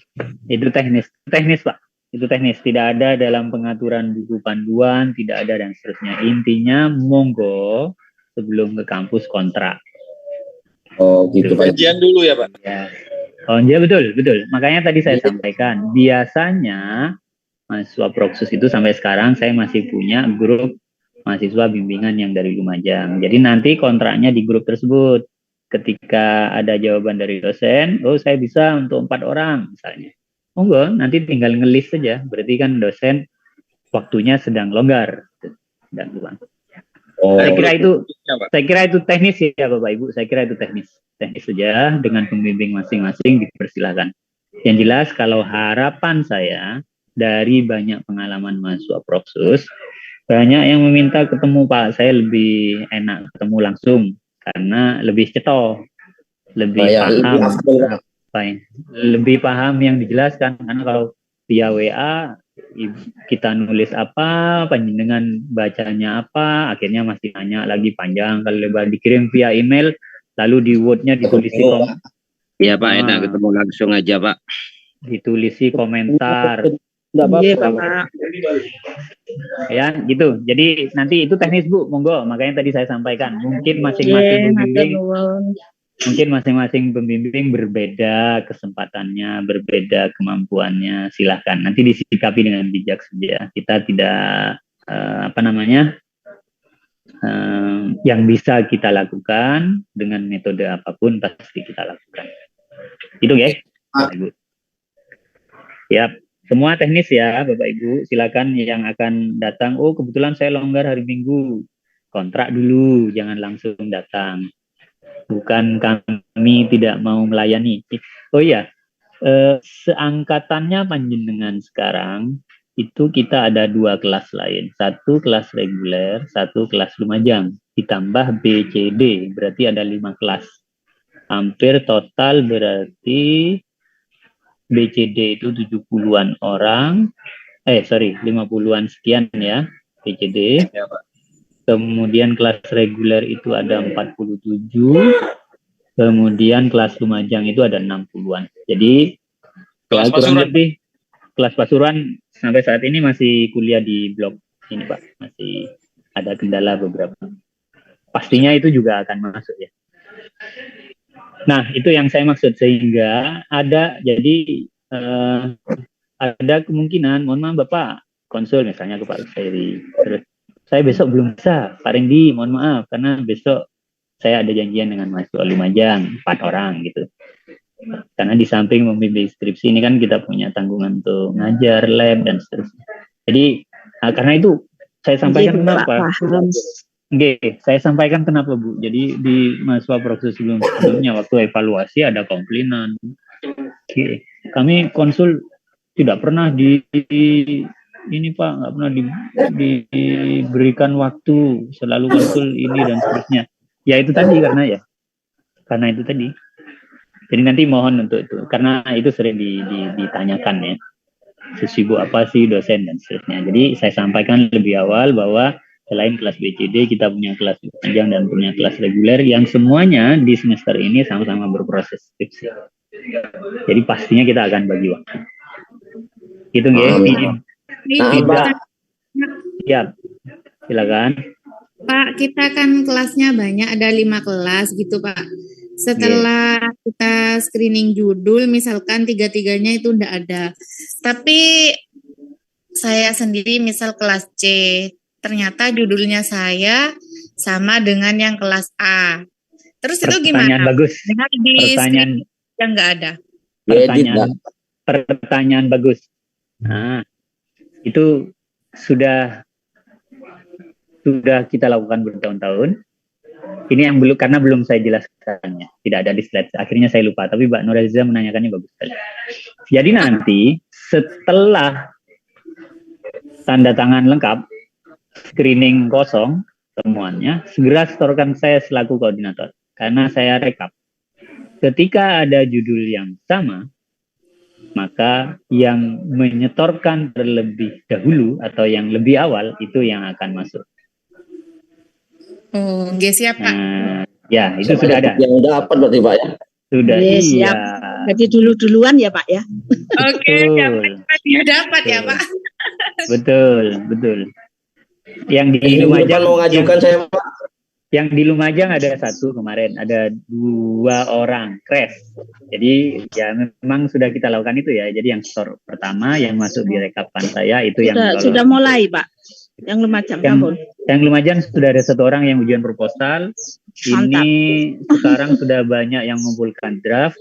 Itu teknis Pak. Itu teknis, tidak ada dalam pengaturan buku panduan, tidak ada dan seterusnya. Intinya monggo sebelum ke kampus kontrak. Oh gitu Pak. Kajian dulu ya Pak. Ya. Oh iya betul. Makanya tadi saya sampaikan, biasanya mahasiswa Proksus itu sampai sekarang saya masih punya grup mahasiswa bimbingan yang dari Lumajang. Jadi nanti kontraknya di grup tersebut. Ketika ada jawaban dari dosen, oh saya bisa untuk 4 orang misalnya. Monggo, nanti tinggal ngelis saja. Berarti kan dosen waktunya sedang longgar. Sedang luang. Oh, Saya kira itu Ya, Pak. Saya kira itu teknis ya Bapak Ibu. Saya kira itu teknis saja dengan pembimbing masing-masing dipersilahkan. Yang jelas kalau harapan saya dari banyak pengalaman mahasiswa Proksus, banyak yang meminta ketemu Pak. Saya lebih enak ketemu langsung karena lebih cetol, lebih paham lebih paham yang dijelaskan. Karena kalau via WA kita nulis apa, panjenengan bacanya apa, akhirnya masih nanya lagi panjang kalau lebar. Dikirim via email, lalu di Word-nya ditulisi Iya Pak, enak ketemu langsung aja Pak. Ditulisi komentar. Enggak Iya, apa-apa. Pak. Ya, gitu. Jadi nanti itu teknis Bu, monggo. Makanya tadi saya sampaikan, mungkin masing-masing pembimbing berbeda kesempatannya, berbeda kemampuannya. Silahkan. Nanti disikapi dengan bijak saja. Kita tidak yang bisa kita lakukan dengan metode apapun pasti kita lakukan. Itu ya, Bapak Ibu. Ya, semua teknis ya, Bapak Ibu. Silakan yang akan datang. Oh, kebetulan saya longgar hari Minggu. Kontrak dulu, jangan langsung datang. Bukan kami tidak mau melayani. Oh iya, seangkatannya panjenengan sekarang itu kita ada 2 kelas lain. 1 kelas reguler, 1 kelas Lumajang. Ditambah BCD, berarti ada 5 kelas. Hampir total berarti BCD itu 70-an orang. 50-an sekian ya, BCD. Ya, Pak. Kemudian kelas reguler itu ada 47. Kemudian kelas Lumajang itu ada 60-an. Jadi Kelas kurang Pasuruan. lebih kelas Pasuruan sampai saat ini masih kuliah di blok ini Pak. Masih ada kendala beberapa. Pastinya itu juga akan masuk ya. Nah, itu yang saya maksud, sehingga ada ada kemungkinan, mohon maaf Bapak, konsul misalnya ke Pak Ferry. Terus saya besok belum bisa, Pak Rendi, mohon maaf karena besok saya ada janjian dengan mahasiswa Lumajang 4 orang gitu. Karena di samping membimbing skripsi ini kan kita punya tanggungan untuk ngajar, lab dan seterusnya. Jadi karena itu saya sampaikan kenapa? Saya sampaikan kenapa Bu. Jadi di mahasiswa Proksus sebelumnya waktu evaluasi ada komplainan. Kami konsul tidak pernah ini Pak, nggak pernah diberikan waktu, selalu konsul ini dan seterusnya. Ya itu tadi karena itu tadi. Jadi nanti mohon untuk itu, karena itu sering ditanyakan ya, sesibuk apa sih dosen dan seterusnya. Jadi saya sampaikan lebih awal bahwa selain kelas BCD, kita punya kelas panjang dan punya kelas reguler yang semuanya di semester ini sama-sama berproses skripsi. Jadi pastinya kita akan bagi waktu. Gitu nggih. Ya, silakan. Pak, kita kan kelasnya banyak, ada 5 kelas gitu Pak. Setelah kita screening judul, misalkan 3-3-nya itu enggak ada. Tapi saya sendiri misal kelas C, ternyata judulnya saya sama dengan yang kelas A. Terus itu gimana? Pertanyaan bagus. Pertanyaan yang enggak ada. Pertanyaan bagus. Nah, itu sudah kita lakukan bertahun-tahun. Ini yang karena belum saya jelaskannya, tidak ada di slide. Akhirnya saya lupa, tapi Mbak Nuraziza menanyakannya bagus sekali. Jadi nanti setelah tanda tangan lengkap, screening kosong temuannya, segera setorkan saya selaku koordinator, karena saya rekap. Ketika ada judul yang sama, maka yang menyetorkan terlebih dahulu atau yang lebih awal itu yang akan masuk. Oh, nggih siap Pak. Ya, itu sudah ada. Yang dapat berarti Pak ya. Sudah, Iya, siap. Jadi duluan ya Pak ya. Oke, dia dapat ya Pak. Betul. Yang di Lumajang mau ngajukan saya Pak. Yang di Lumajang ada 1 kemarin, ada 2 orang crash. Jadi ya memang sudah kita lakukan itu ya. Jadi yang store pertama yang masuk di rekapan saya itu sudah mulai Pak. Yang Lumajang yang Lumajang sudah ada 1 orang yang ujian proposal. Mantap. Ini sekarang sudah banyak yang mengumpulkan draft.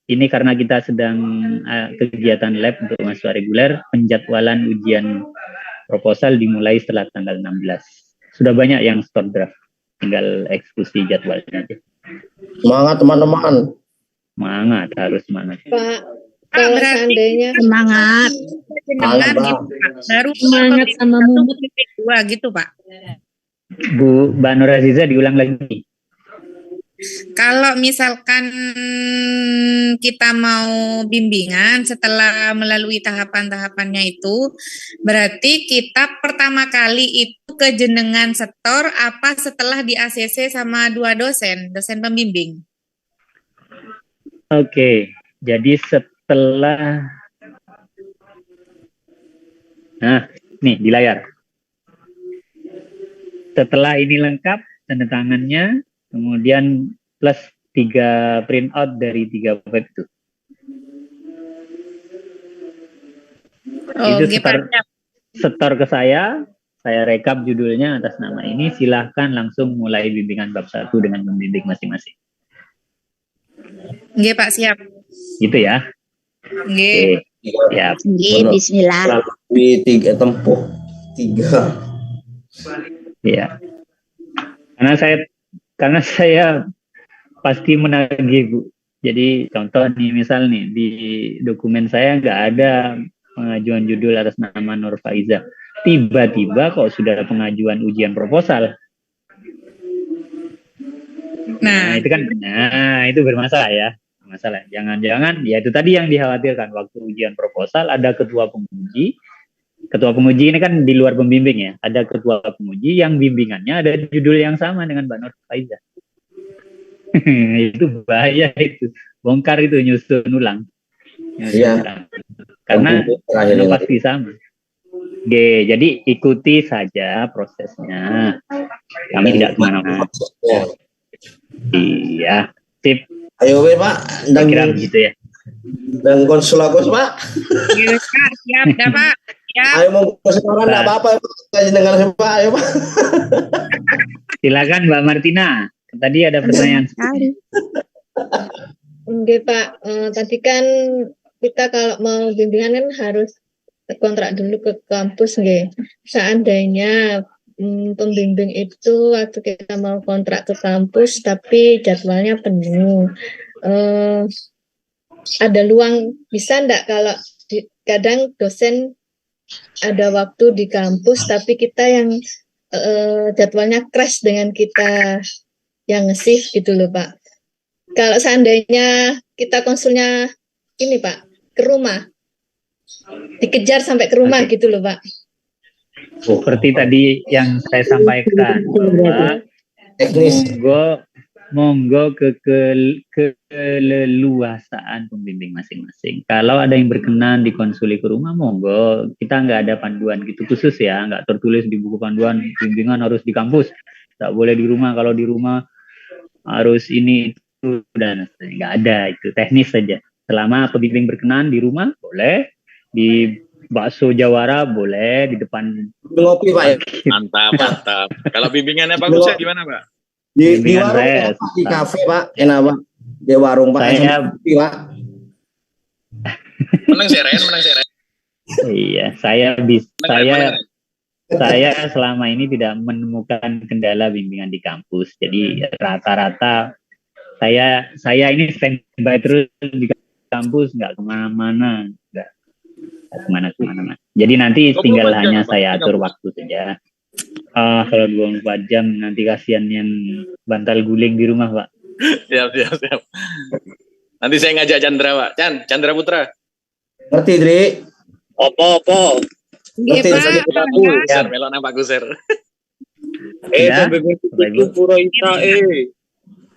Ini karena kita sedang kegiatan lab untuk mahasiswa reguler, penjadwalan ujian proposal dimulai setelah tanggal 16. sudah banyak yang store draft, tinggal eksekusi jadwalnya aja. Semangat teman-teman. Semangat, harus semangat. Pak, kalau seandainya Semangat. Semangat, Pak. Baru semangat sama Mumut. 2 gitu, Pak. Bu Mbak Nur Aziza diulang lagi. Kalau misalkan kita mau bimbingan setelah melalui tahapan-tahapannya itu, berarti kita pertama kali itu ke jenengan setor apa setelah di ACC sama 2 dosen pembimbing? Oke, jadi setelah, nah nih di layar. Setelah ini lengkap, tanda tangannya, kemudian plus 3 printout dari 3 web itu. Itu setor ke saya rekap judulnya atas nama ini, silahkan langsung mulai bimbingan bab 1 dengan membimbing masing-masing. Nggih Pak, siap. Gitu ya. Nggih. Siap. Nggih, bismillah. Melalui 3 tempuh 3. Iya. Karena saya pasti menagih, Bu. Jadi contoh nih, misal nih di dokumen saya nggak ada pengajuan judul atas nama Nur Faiza. Tiba-tiba kok sudah ada pengajuan ujian proposal. Nah, itu bermasalah ya. Masalah. Jangan-jangan ya itu tadi yang dikhawatirkan waktu ujian proposal ada ketua penguji. Ketua penguji ini kan di luar pembimbing ya. Ada ketua penguji yang bimbingannya ada judul yang sama dengan Mbak Nur Faiza. Itu bahaya itu. Bongkar itu, nyusun ulang. Iya. Karena pasti sama. Jadi ikuti saja prosesnya. Kami tidak kemana-mana. Iya. Sip. Ayo Pak. Kira begitu ya. Dan konsul aku Pak. Iya, siap, dah Pak. Ya. Ayo mau kesempatan enggak apa-apa Pak. Dengar Pak, ayo Pak. Silakan Mbak Martina. Tadi ada pertanyaan. Oke Pak, tadi kan kita kalau mau bimbingan kan harus kontrak dulu ke kampus nggih. Seandainya pembimbing itu waktu kita mau kontrak ke kampus tapi jadwalnya penuh, ada luang, bisa enggak kalau kadang dosen ada waktu di kampus tapi kita yang jadwalnya crash dengan kita yang nge-shift gitu loh Pak. Kalau seandainya kita konsulnya ini Pak, ke rumah, dikejar sampai ke rumah gitu loh Pak. Seperti tadi yang saya sampaikan, Pak, monggo keleluasaan pembimbing masing-masing. Kalau ada yang berkenan dikonsuli ke rumah, monggo. Kita nggak ada panduan gitu khusus ya, nggak tertulis di buku panduan bimbingan harus di kampus, nggak boleh di rumah. Kalau di rumah harus ini itu dan nggak ada, itu teknis saja. Selama pembimbing berkenan di rumah boleh, di bakso Jawara boleh, di depan ngopi Pak ya. Mantap. Kalau bimbingannya Pak Gus gimana Pak? Di warung saya, di kafe Pak, enak Pak. Di warung Pak. Saya Pak. Menang seren. Iya, saya selama ini tidak menemukan kendala bimbingan di kampus. Jadi rata-rata saya ini standby terus di kampus, nggak kemana-mana, nggak kemana-mana. Jadi nanti tinggal hanya saya atur waktu saja. Kalau 24 jam nanti kasihan yang bantal guling di rumah Pak. Siap. Nanti saya ngajak Chandra Pak. Chandra Putra. Ngerti Dri? Opo. Pak. Melok nang Pak Guser. Sampai begitu pura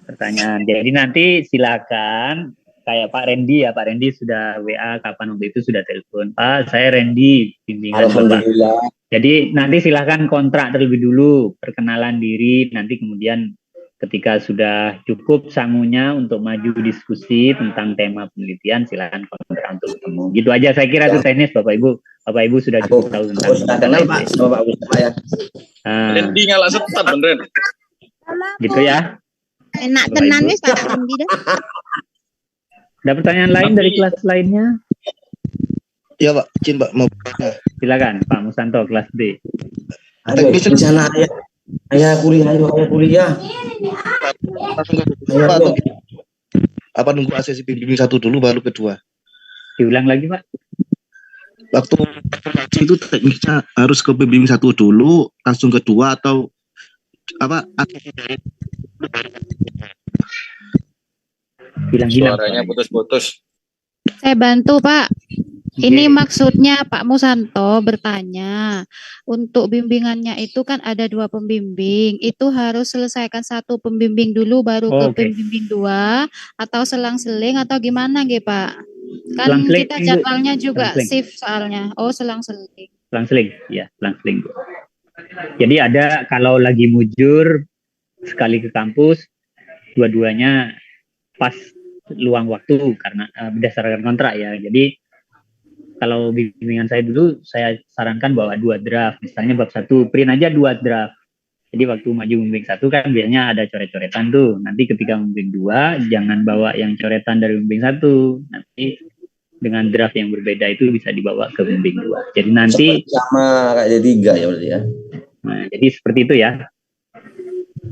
pertanyaan. Jadi nanti silakan kayak Pak Randy ya. Pak Randy sudah WA kapan waktu itu sudah telepon. Pak, saya Randy bimbingan Bapak. Jadi nanti silakan kontrak terlebih dulu, perkenalan diri, nanti kemudian ketika sudah cukup sangunya untuk maju diskusi tentang tema penelitian, silakan kontrak untuk ketemu. Gitu aja saya kira itu teknis Bapak Ibu sudah cukup tahu tentang. Sudah kenal Pak, Bapak ya. Randy ngalah setan beneran. Gitu ya. Enak tenan wis Pak Randy dah. Ada pertanyaan lain dari kelas lainnya? Ya Pak, izin Pak mau. Silakan Pak Musanto kelas D. Rencana Ayah kuliah. Apa nunggu sesi pembimbing 1 dulu baru kedua? Diulang lagi, Pak. Waktu itu tekniknya harus ke pembimbing 1 dulu, langsung kedua atau apa? Hilang-hilang Suaranya putus-putus. Saya bantu, Pak. Iya. Ini maksudnya Pak Musanto bertanya, untuk bimbingannya itu kan ada 2 pembimbing, itu harus selesaikan 1 pembimbing dulu baru ke Oke. pembimbing 2 atau selang-seling atau gimana nggih, Pak? Kan Selang-seling, kita Bu. jadwalnya juga Selang-seling. shift soalnya. Oh, selang-seling. Selang-seling, ya, selang-seling, Bu. Jadi ada kalau lagi mujur sekali ke kampus, dua-duanya pas luang waktu karena berdasarkan kontrak ya. Jadi kalau bimbingan saya dulu, saya sarankan bawa 2 draft. Misalnya bab 1, print aja 2 draft. Jadi waktu maju membimbing 1 kan biasanya ada coret-coretan tuh. Nanti ketika membimbing 2, jangan bawa yang coretan dari membimbing 1. Nanti dengan draft yang berbeda itu bisa dibawa ke membimbing 2. Jadi nanti sama kayak D3 ya berarti ya. Nah, jadi seperti itu ya,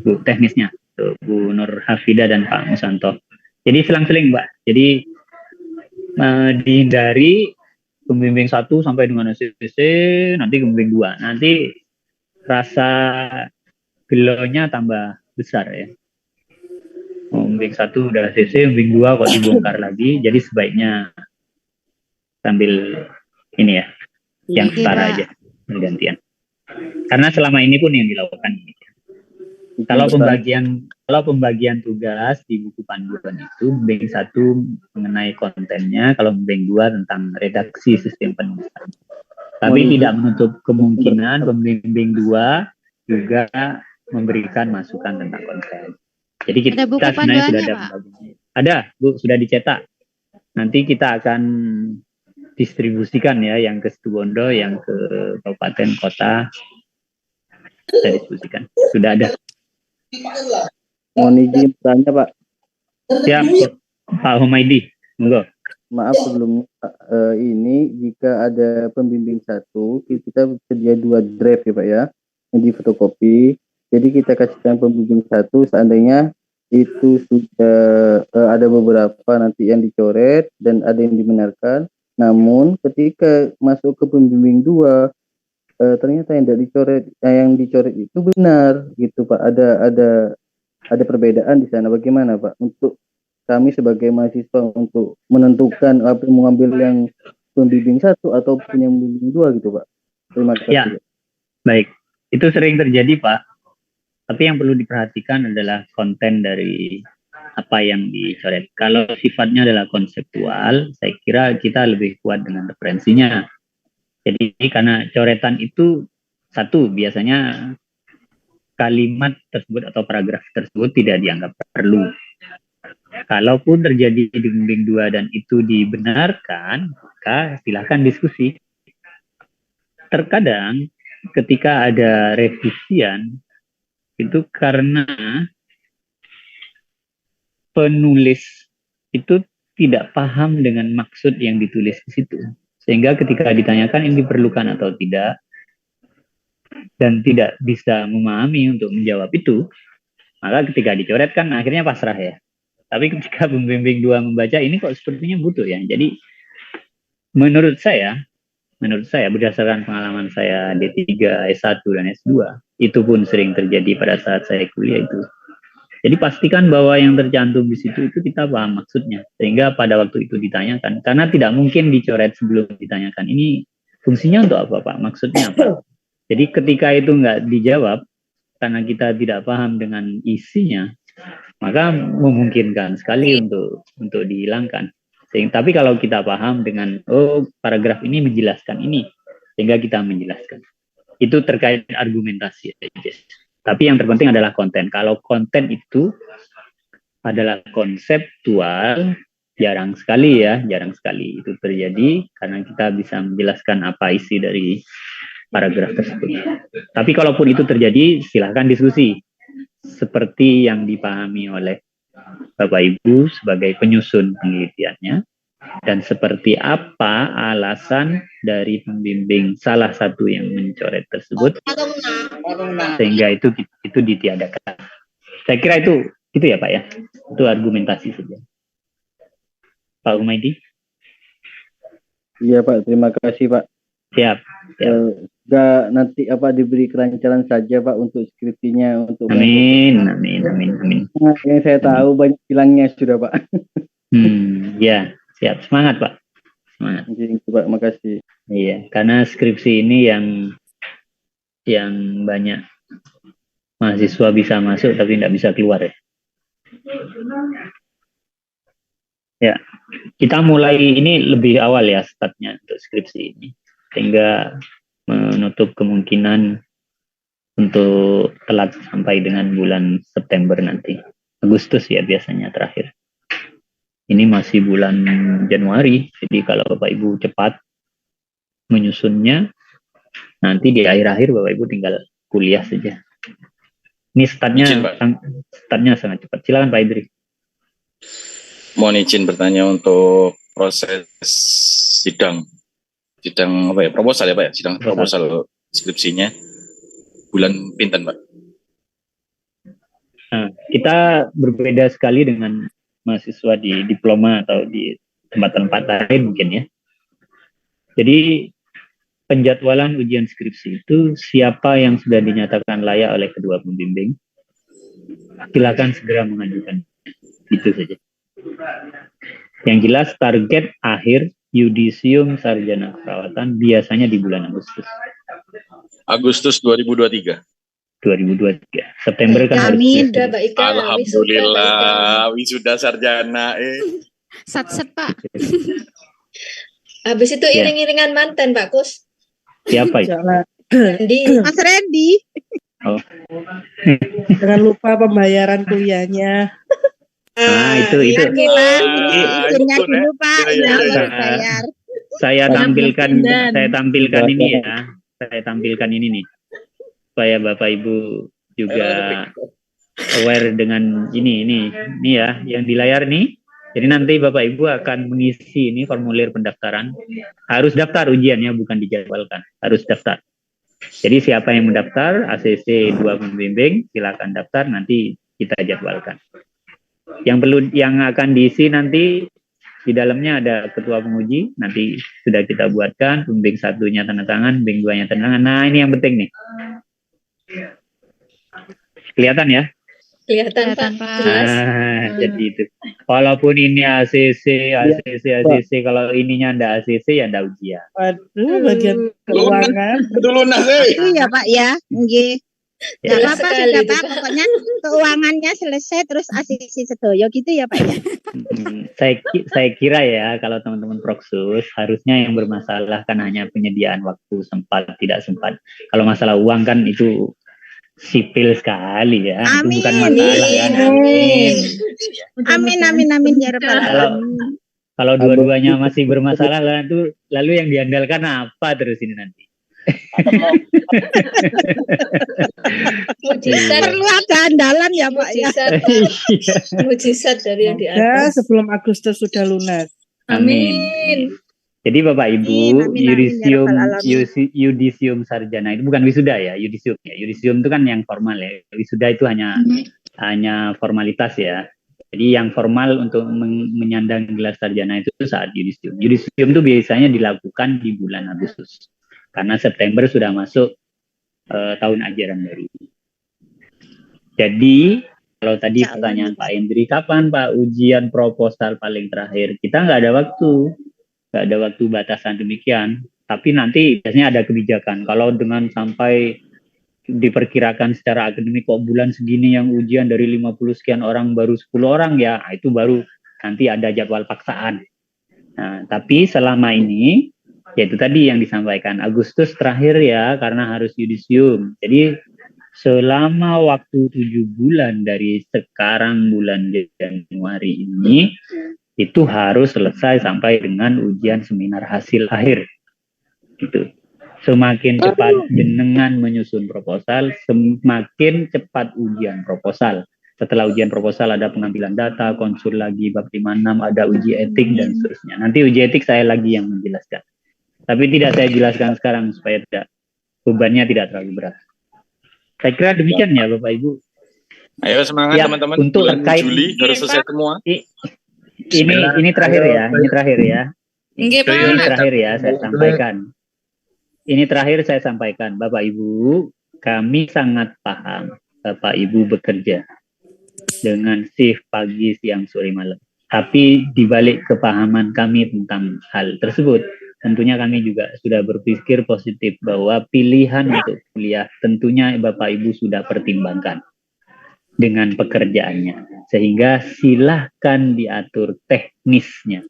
Bu, teknisnya. Tuh, Bu Nur Hafida dan Pak Musanto. Jadi selang-seling, Mbak. Jadi dihindari pembimbing 1 sampai dengan SCC, nanti pembimbing 2. Nanti rasa gelonya tambah besar ya. Pembimbing 1 udah SCC, pembimbing 2 kok dibongkar lagi. Jadi sebaiknya sambil ini ya, yang setara aja, bergantian. Karena selama ini pun yang dilakukan ini. Kalau pembagian tugas di buku panduan itu pembimbing 1 mengenai kontennya, kalau pembimbing 2 tentang redaksi sistem penulisan. Tapi tidak menutup kemungkinan pembimbing 2 juga memberikan masukan tentang konten. Jadi kita sebenarnya sudah ada pembagiannya. Ada, Bu, sudah dicetak. Nanti kita akan distribusikan ya, yang ke Situbondo, yang ke kabupaten kota, kita distribusikan. Sudah ada. Mohon izin bertanya, Pak. Siap, Pak Humaydi. Monggo. Maaf sebelumnya, ini jika ada pembimbing 1, kita sedia 2 draft ya Pak ya, yang di fotokopi. Jadi kita kasihkan pembimbing 1, seandainya itu sudah ada beberapa nanti yang dicoret dan ada yang dibenarkan. Namun ketika masuk ke pembimbing 2, ternyata yang dicoret itu benar gitu Pak. Ada perbedaan di sana. Bagaimana Pak untuk kami sebagai mahasiswa untuk menentukan apa mengambil yang pembimbing 1 atau yang pembimbing 2 gitu Pak? Terima kasih. Ya, baik. Itu sering terjadi Pak. Tapi yang perlu diperhatikan adalah konten dari apa yang dicoret. Kalau sifatnya adalah konseptual, saya kira kita lebih kuat dengan referensinya. Jadi karena coretan itu satu, biasanya kalimat tersebut atau paragraf tersebut tidak dianggap perlu. Kalaupun terjadi di pembimbing 2 dan itu dibenarkan, maka silakan diskusi. Terkadang ketika ada revisian, itu karena penulis itu tidak paham dengan maksud yang ditulis di situ. Sehingga ketika ditanyakan ini diperlukan atau tidak, dan tidak bisa memahami untuk menjawab itu, maka ketika dicoret kan akhirnya pasrah ya. Tapi ketika pembimbing 2 membaca, ini kok sepertinya butuh ya. Jadi menurut saya berdasarkan pengalaman saya D3, S1, dan S2, itu pun sering terjadi pada saat saya kuliah itu. Jadi pastikan bahwa yang tercantum di situ itu kita paham maksudnya. Sehingga pada waktu itu ditanyakan, karena tidak mungkin dicoret sebelum ditanyakan, ini fungsinya untuk apa Pak? Maksudnya apa? Jadi ketika itu nggak dijawab, karena kita tidak paham dengan isinya, maka memungkinkan sekali untuk dihilangkan. Tapi kalau kita paham dengan, oh paragraf ini menjelaskan ini, sehingga kita menjelaskan. Itu terkait argumentasi. Tapi yang terpenting adalah konten. Kalau konten itu adalah konseptual, jarang sekali itu terjadi, karena kita bisa menjelaskan apa isi dari paragraf tersebut. Tapi kalaupun itu terjadi, silahkan diskusi. Seperti yang dipahami oleh Bapak Ibu sebagai penyusun penelitiannya, Dan seperti apa alasan dari pembimbing salah satu yang mencoret tersebut sehingga itu ditiadakan. Saya kira itu ya Pak ya. Itu argumentasi saja. Pak Humaydi. Iya Pak, terima kasih Pak. Siap. Enggak nanti diberi kelancaran saja Pak untuk skripsinya untuk Amin. Nah, yang saya tahu banyak hilangnya sudah Pak. Ya, siap. Semangat Pak. Semangat. Pak, makasih. Iya, karena skripsi ini yang banyak mahasiswa bisa masuk tapi tidak bisa keluar ya. Ya, kita mulai ini lebih awal ya startnya untuk skripsi ini, sehingga menutup kemungkinan untuk telat sampai dengan bulan September nanti. Agustus ya biasanya terakhir. Ini masih bulan Januari, jadi kalau Bapak Ibu cepat menyusunnya, nanti di akhir-akhir Bapak Ibu tinggal kuliah saja. Ini startnya sangat cepat. Silakan Pak Idri. Mohon izin bertanya untuk proses sidang proposal ya Pak ya, sidang proposal skripsinya bulan pinten Pak? Nah, kita berbeda sekali dengan mahasiswa di diploma atau di tempat-tempat lain mungkin ya. Jadi penjadwalan ujian skripsi itu siapa yang sudah dinyatakan layak oleh kedua pembimbing, silakan segera mengajukan. Itu saja. Yang jelas target akhir yudisium sarjana keperawatan biasanya di bulan Agustus. Agustus 2023. 2023. September kan Amin. harus. Alhamdulillah wisuda sarjana. Sat Pak. Habis itu Ya. iring-iringan mantan Pak Kus. Siapa itu? Randy. Mas Randy. Oh. Jangan lupa pembayaran kuliahnya. Itu. Izinnya dulu Pak. Bayar. Saya tampilkan ini ya. Saya tampilkan ini nih. Supaya Bapak Ibu juga aware dengan ini ya yang di layar nih. Jadi nanti Bapak Ibu akan mengisi ini formulir pendaftaran. Harus daftar ujiannya, bukan dijadwalkan. Harus daftar. Jadi siapa yang mendaftar, ACC 2 pembimbing, silakan daftar, nanti kita jadwalkan. Yang akan diisi nanti di dalamnya ada ketua penguji, nanti sudah kita buatkan, pembimbing 1-nya tanda tangan, pembimbing 2-nya tanda tangan. Nah ini yang penting nih. Kelihatan ya? Kelihatan Pak. Jelas. Jadi itu. Walaupun ini ACC, kalau ininya ndak ACC ya ndak ujian. Waduh, bagian keuangan. Betul lunas Iya Pak ya. Nggih. Ya. Enggak apa-apa sudah Pak, pokoknya keuangannya selesai terus asisi sedoyo gitu ya Pak ya. Saya kira ya kalau teman-teman Proksus harusnya yang bermasalah kan hanya penyediaan waktu sempat tidak sempat. Kalau masalah uang kan itu sipil sekali ya. Amin. Itu bukan masalah kan. Amin ya rabbal alamin. Kalau dua-duanya masih bermasalah lalu yang diandalkan apa terus ini nanti? Mujizat. Perlu ada andalan ya Pak ya. Mujizat dari yang di Ya, atas. sebelum Agustus sudah lunas. Amin. Jadi Bapak Ibu, Amin. yudisium sarjana itu bukan wisuda ya, yudisium ya. Yudisium itu kan yang formal ya. Wisuda itu hanya formalitas ya. Jadi yang formal untuk menyandang gelar sarjana itu saat yudisium. Yudisium itu biasanya dilakukan di bulan Agustus. Karena September sudah masuk tahun ajaran baru. Jadi kalau tadi pertanyaan Pak Hendri, kapan Pak ujian proposal paling terakhir? Kita nggak ada waktu batasan demikian. Tapi nanti biasanya ada kebijakan. Kalau dengan sampai diperkirakan secara akademik kok bulan segini yang ujian dari 50 sekian orang baru 10 orang ya, itu baru nanti ada jadwal paksaan. Nah, tapi selama ini yaitu tadi yang disampaikan Agustus terakhir ya karena harus yudisium. Jadi selama waktu 7 bulan dari sekarang bulan Januari ini itu harus selesai sampai dengan ujian seminar hasil akhir. Gitu. Semakin cepat jenengan menyusun proposal, semakin cepat ujian proposal. Setelah ujian proposal ada pengambilan data, konsul lagi bab 56, ada uji etik dan seterusnya. Nanti uji etik saya lagi yang menjelaskan. Tapi tidak saya jelaskan sekarang supaya bebannya tidak terlalu berat. Saya kira demikian ya Bapak Ibu. Ayo semangat Ya, teman-teman. untuk Bulan terkait Juli harus selesai semua. Ini terakhir ya, ini terakhir ya. Nggih, Pak. Ini terakhir ya saya sampaikan. Ini terakhir saya sampaikan, Bapak Ibu, kami sangat paham Bapak Ibu bekerja dengan shift pagi, siang, sore, malam. Tapi dibalik kepahaman kami tentang hal tersebut, tentunya kami juga sudah berpikir positif bahwa pilihan untuk kuliah tentunya Bapak Ibu sudah pertimbangkan dengan pekerjaannya. Sehingga silahkan diatur teknisnya.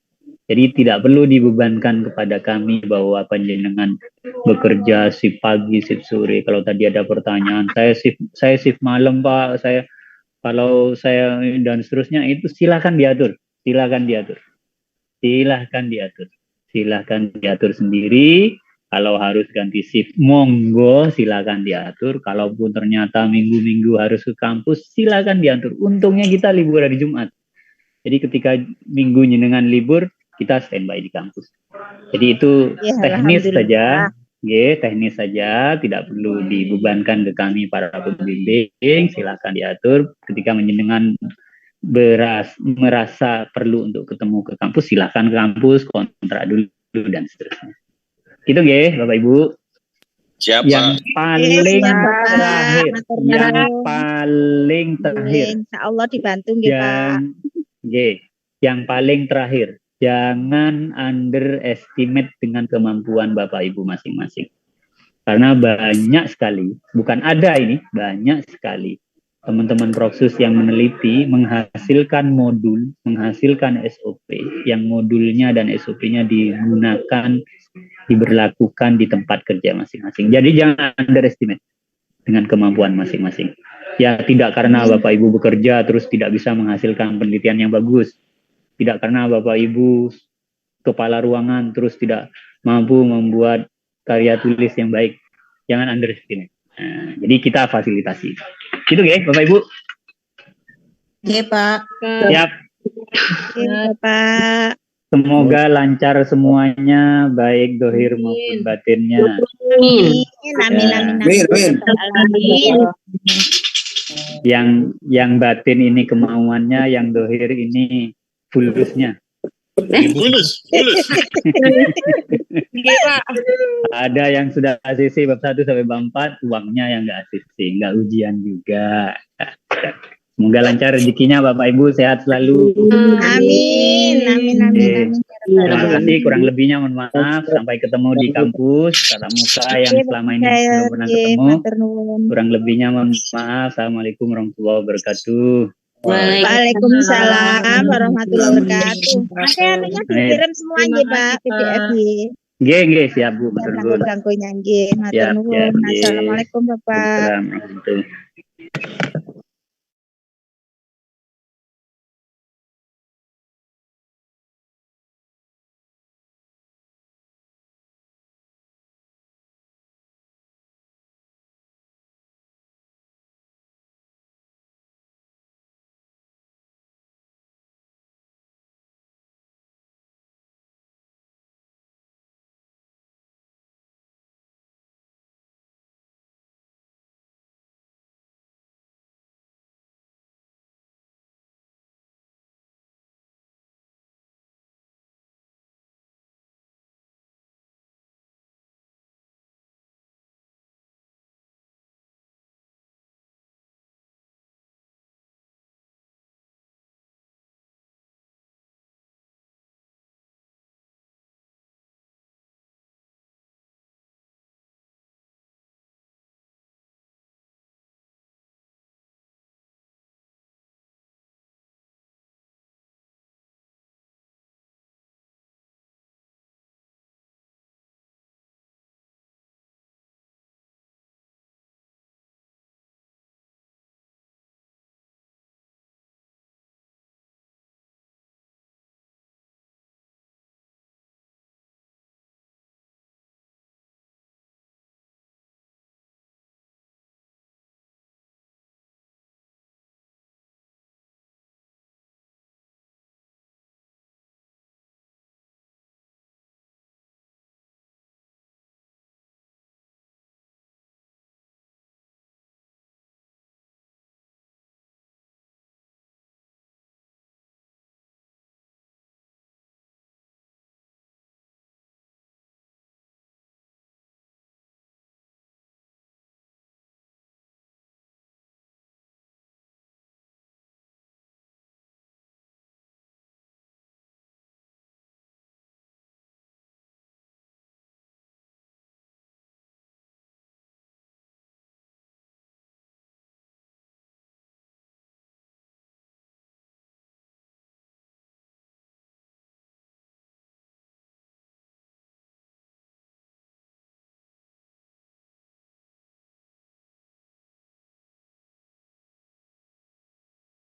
Jadi tidak perlu dibebankan kepada kami bahwa panjenengan bekerja shift pagi, shift sore. Kalau tadi ada pertanyaan, saya shift malam Pak, kalau saya dan seterusnya, itu silahkan diatur sendiri. Kalau harus ganti shift, monggo silahkan diatur. Kalaupun ternyata minggu-minggu harus ke kampus, silahkan diatur. Untungnya kita libur hari Jumat. Jadi ketika minggu jenengan libur, kita standby di kampus. Jadi itu Ya, teknis saja. alhamdulillah. Teknis saja, tidak perlu dibebankan ke kami para pembimbing. Silakan diatur. Ketika menjenengan merasa perlu untuk ketemu ke kampus, silakan ke kampus, kontrak dulu dan seterusnya. Gitu Bapak Ibu. Siapa? Yang paling Siap, Bapak. terakhir, Matur yang nuwun. paling terakhir. Insya Allah dibantu nggih Pak. Yang paling terakhir, jangan underestimate dengan kemampuan Bapak Ibu masing-masing. Karena banyak sekali, bukan ada ini, banyak sekali teman-teman Proksus yang meneliti menghasilkan modul, menghasilkan SOP, yang modulnya dan SOP-nya diberlakukan di tempat kerja masing-masing. Jadi jangan underestimate dengan kemampuan masing-masing. Ya, tidak karena Bapak Ibu bekerja terus tidak bisa menghasilkan penelitian yang bagus. Tidak karena Bapak Ibu kepala ruangan terus tidak mampu membuat karya tulis yang baik. Jangan underestimate. Nah, jadi kita fasilitasi. Gitu Bapak Ibu. Nggih Pak. Siap. Nggih Pak. Semoga lancar semuanya, baik dohir maupun batinnya. Amin. Yang batin ini kemauannya, yang dohir ini fulusnya. Fulus. Ada yang sudah ACC bab 1 sampai bab 4, uangnya yang nggak ACC, nggak ujian juga. Semoga lancar rezekinya Bapak Ibu, sehat selalu. Amin. Terima kasih, kurang lebihnya mohon maaf. Sampai ketemu di kampus tatap muka yang selama ini belum pernah ketemu. Kurang lebihnya mohon maaf. Assalamualaikum warahmatullahi wabarakatuh. Waalaikumsalam warahmatullahi wabarakatuh. Nanti anunya dikirim semuanya Pak, PDF-nya. Nggih, siap Bu, matur nuwun. Ganggu-ganggunya nggih, matur Siap, nuwun. nggih. Assalamualaikum Bapak. Waalaikumsalam warahmatullahi wabarakatuh.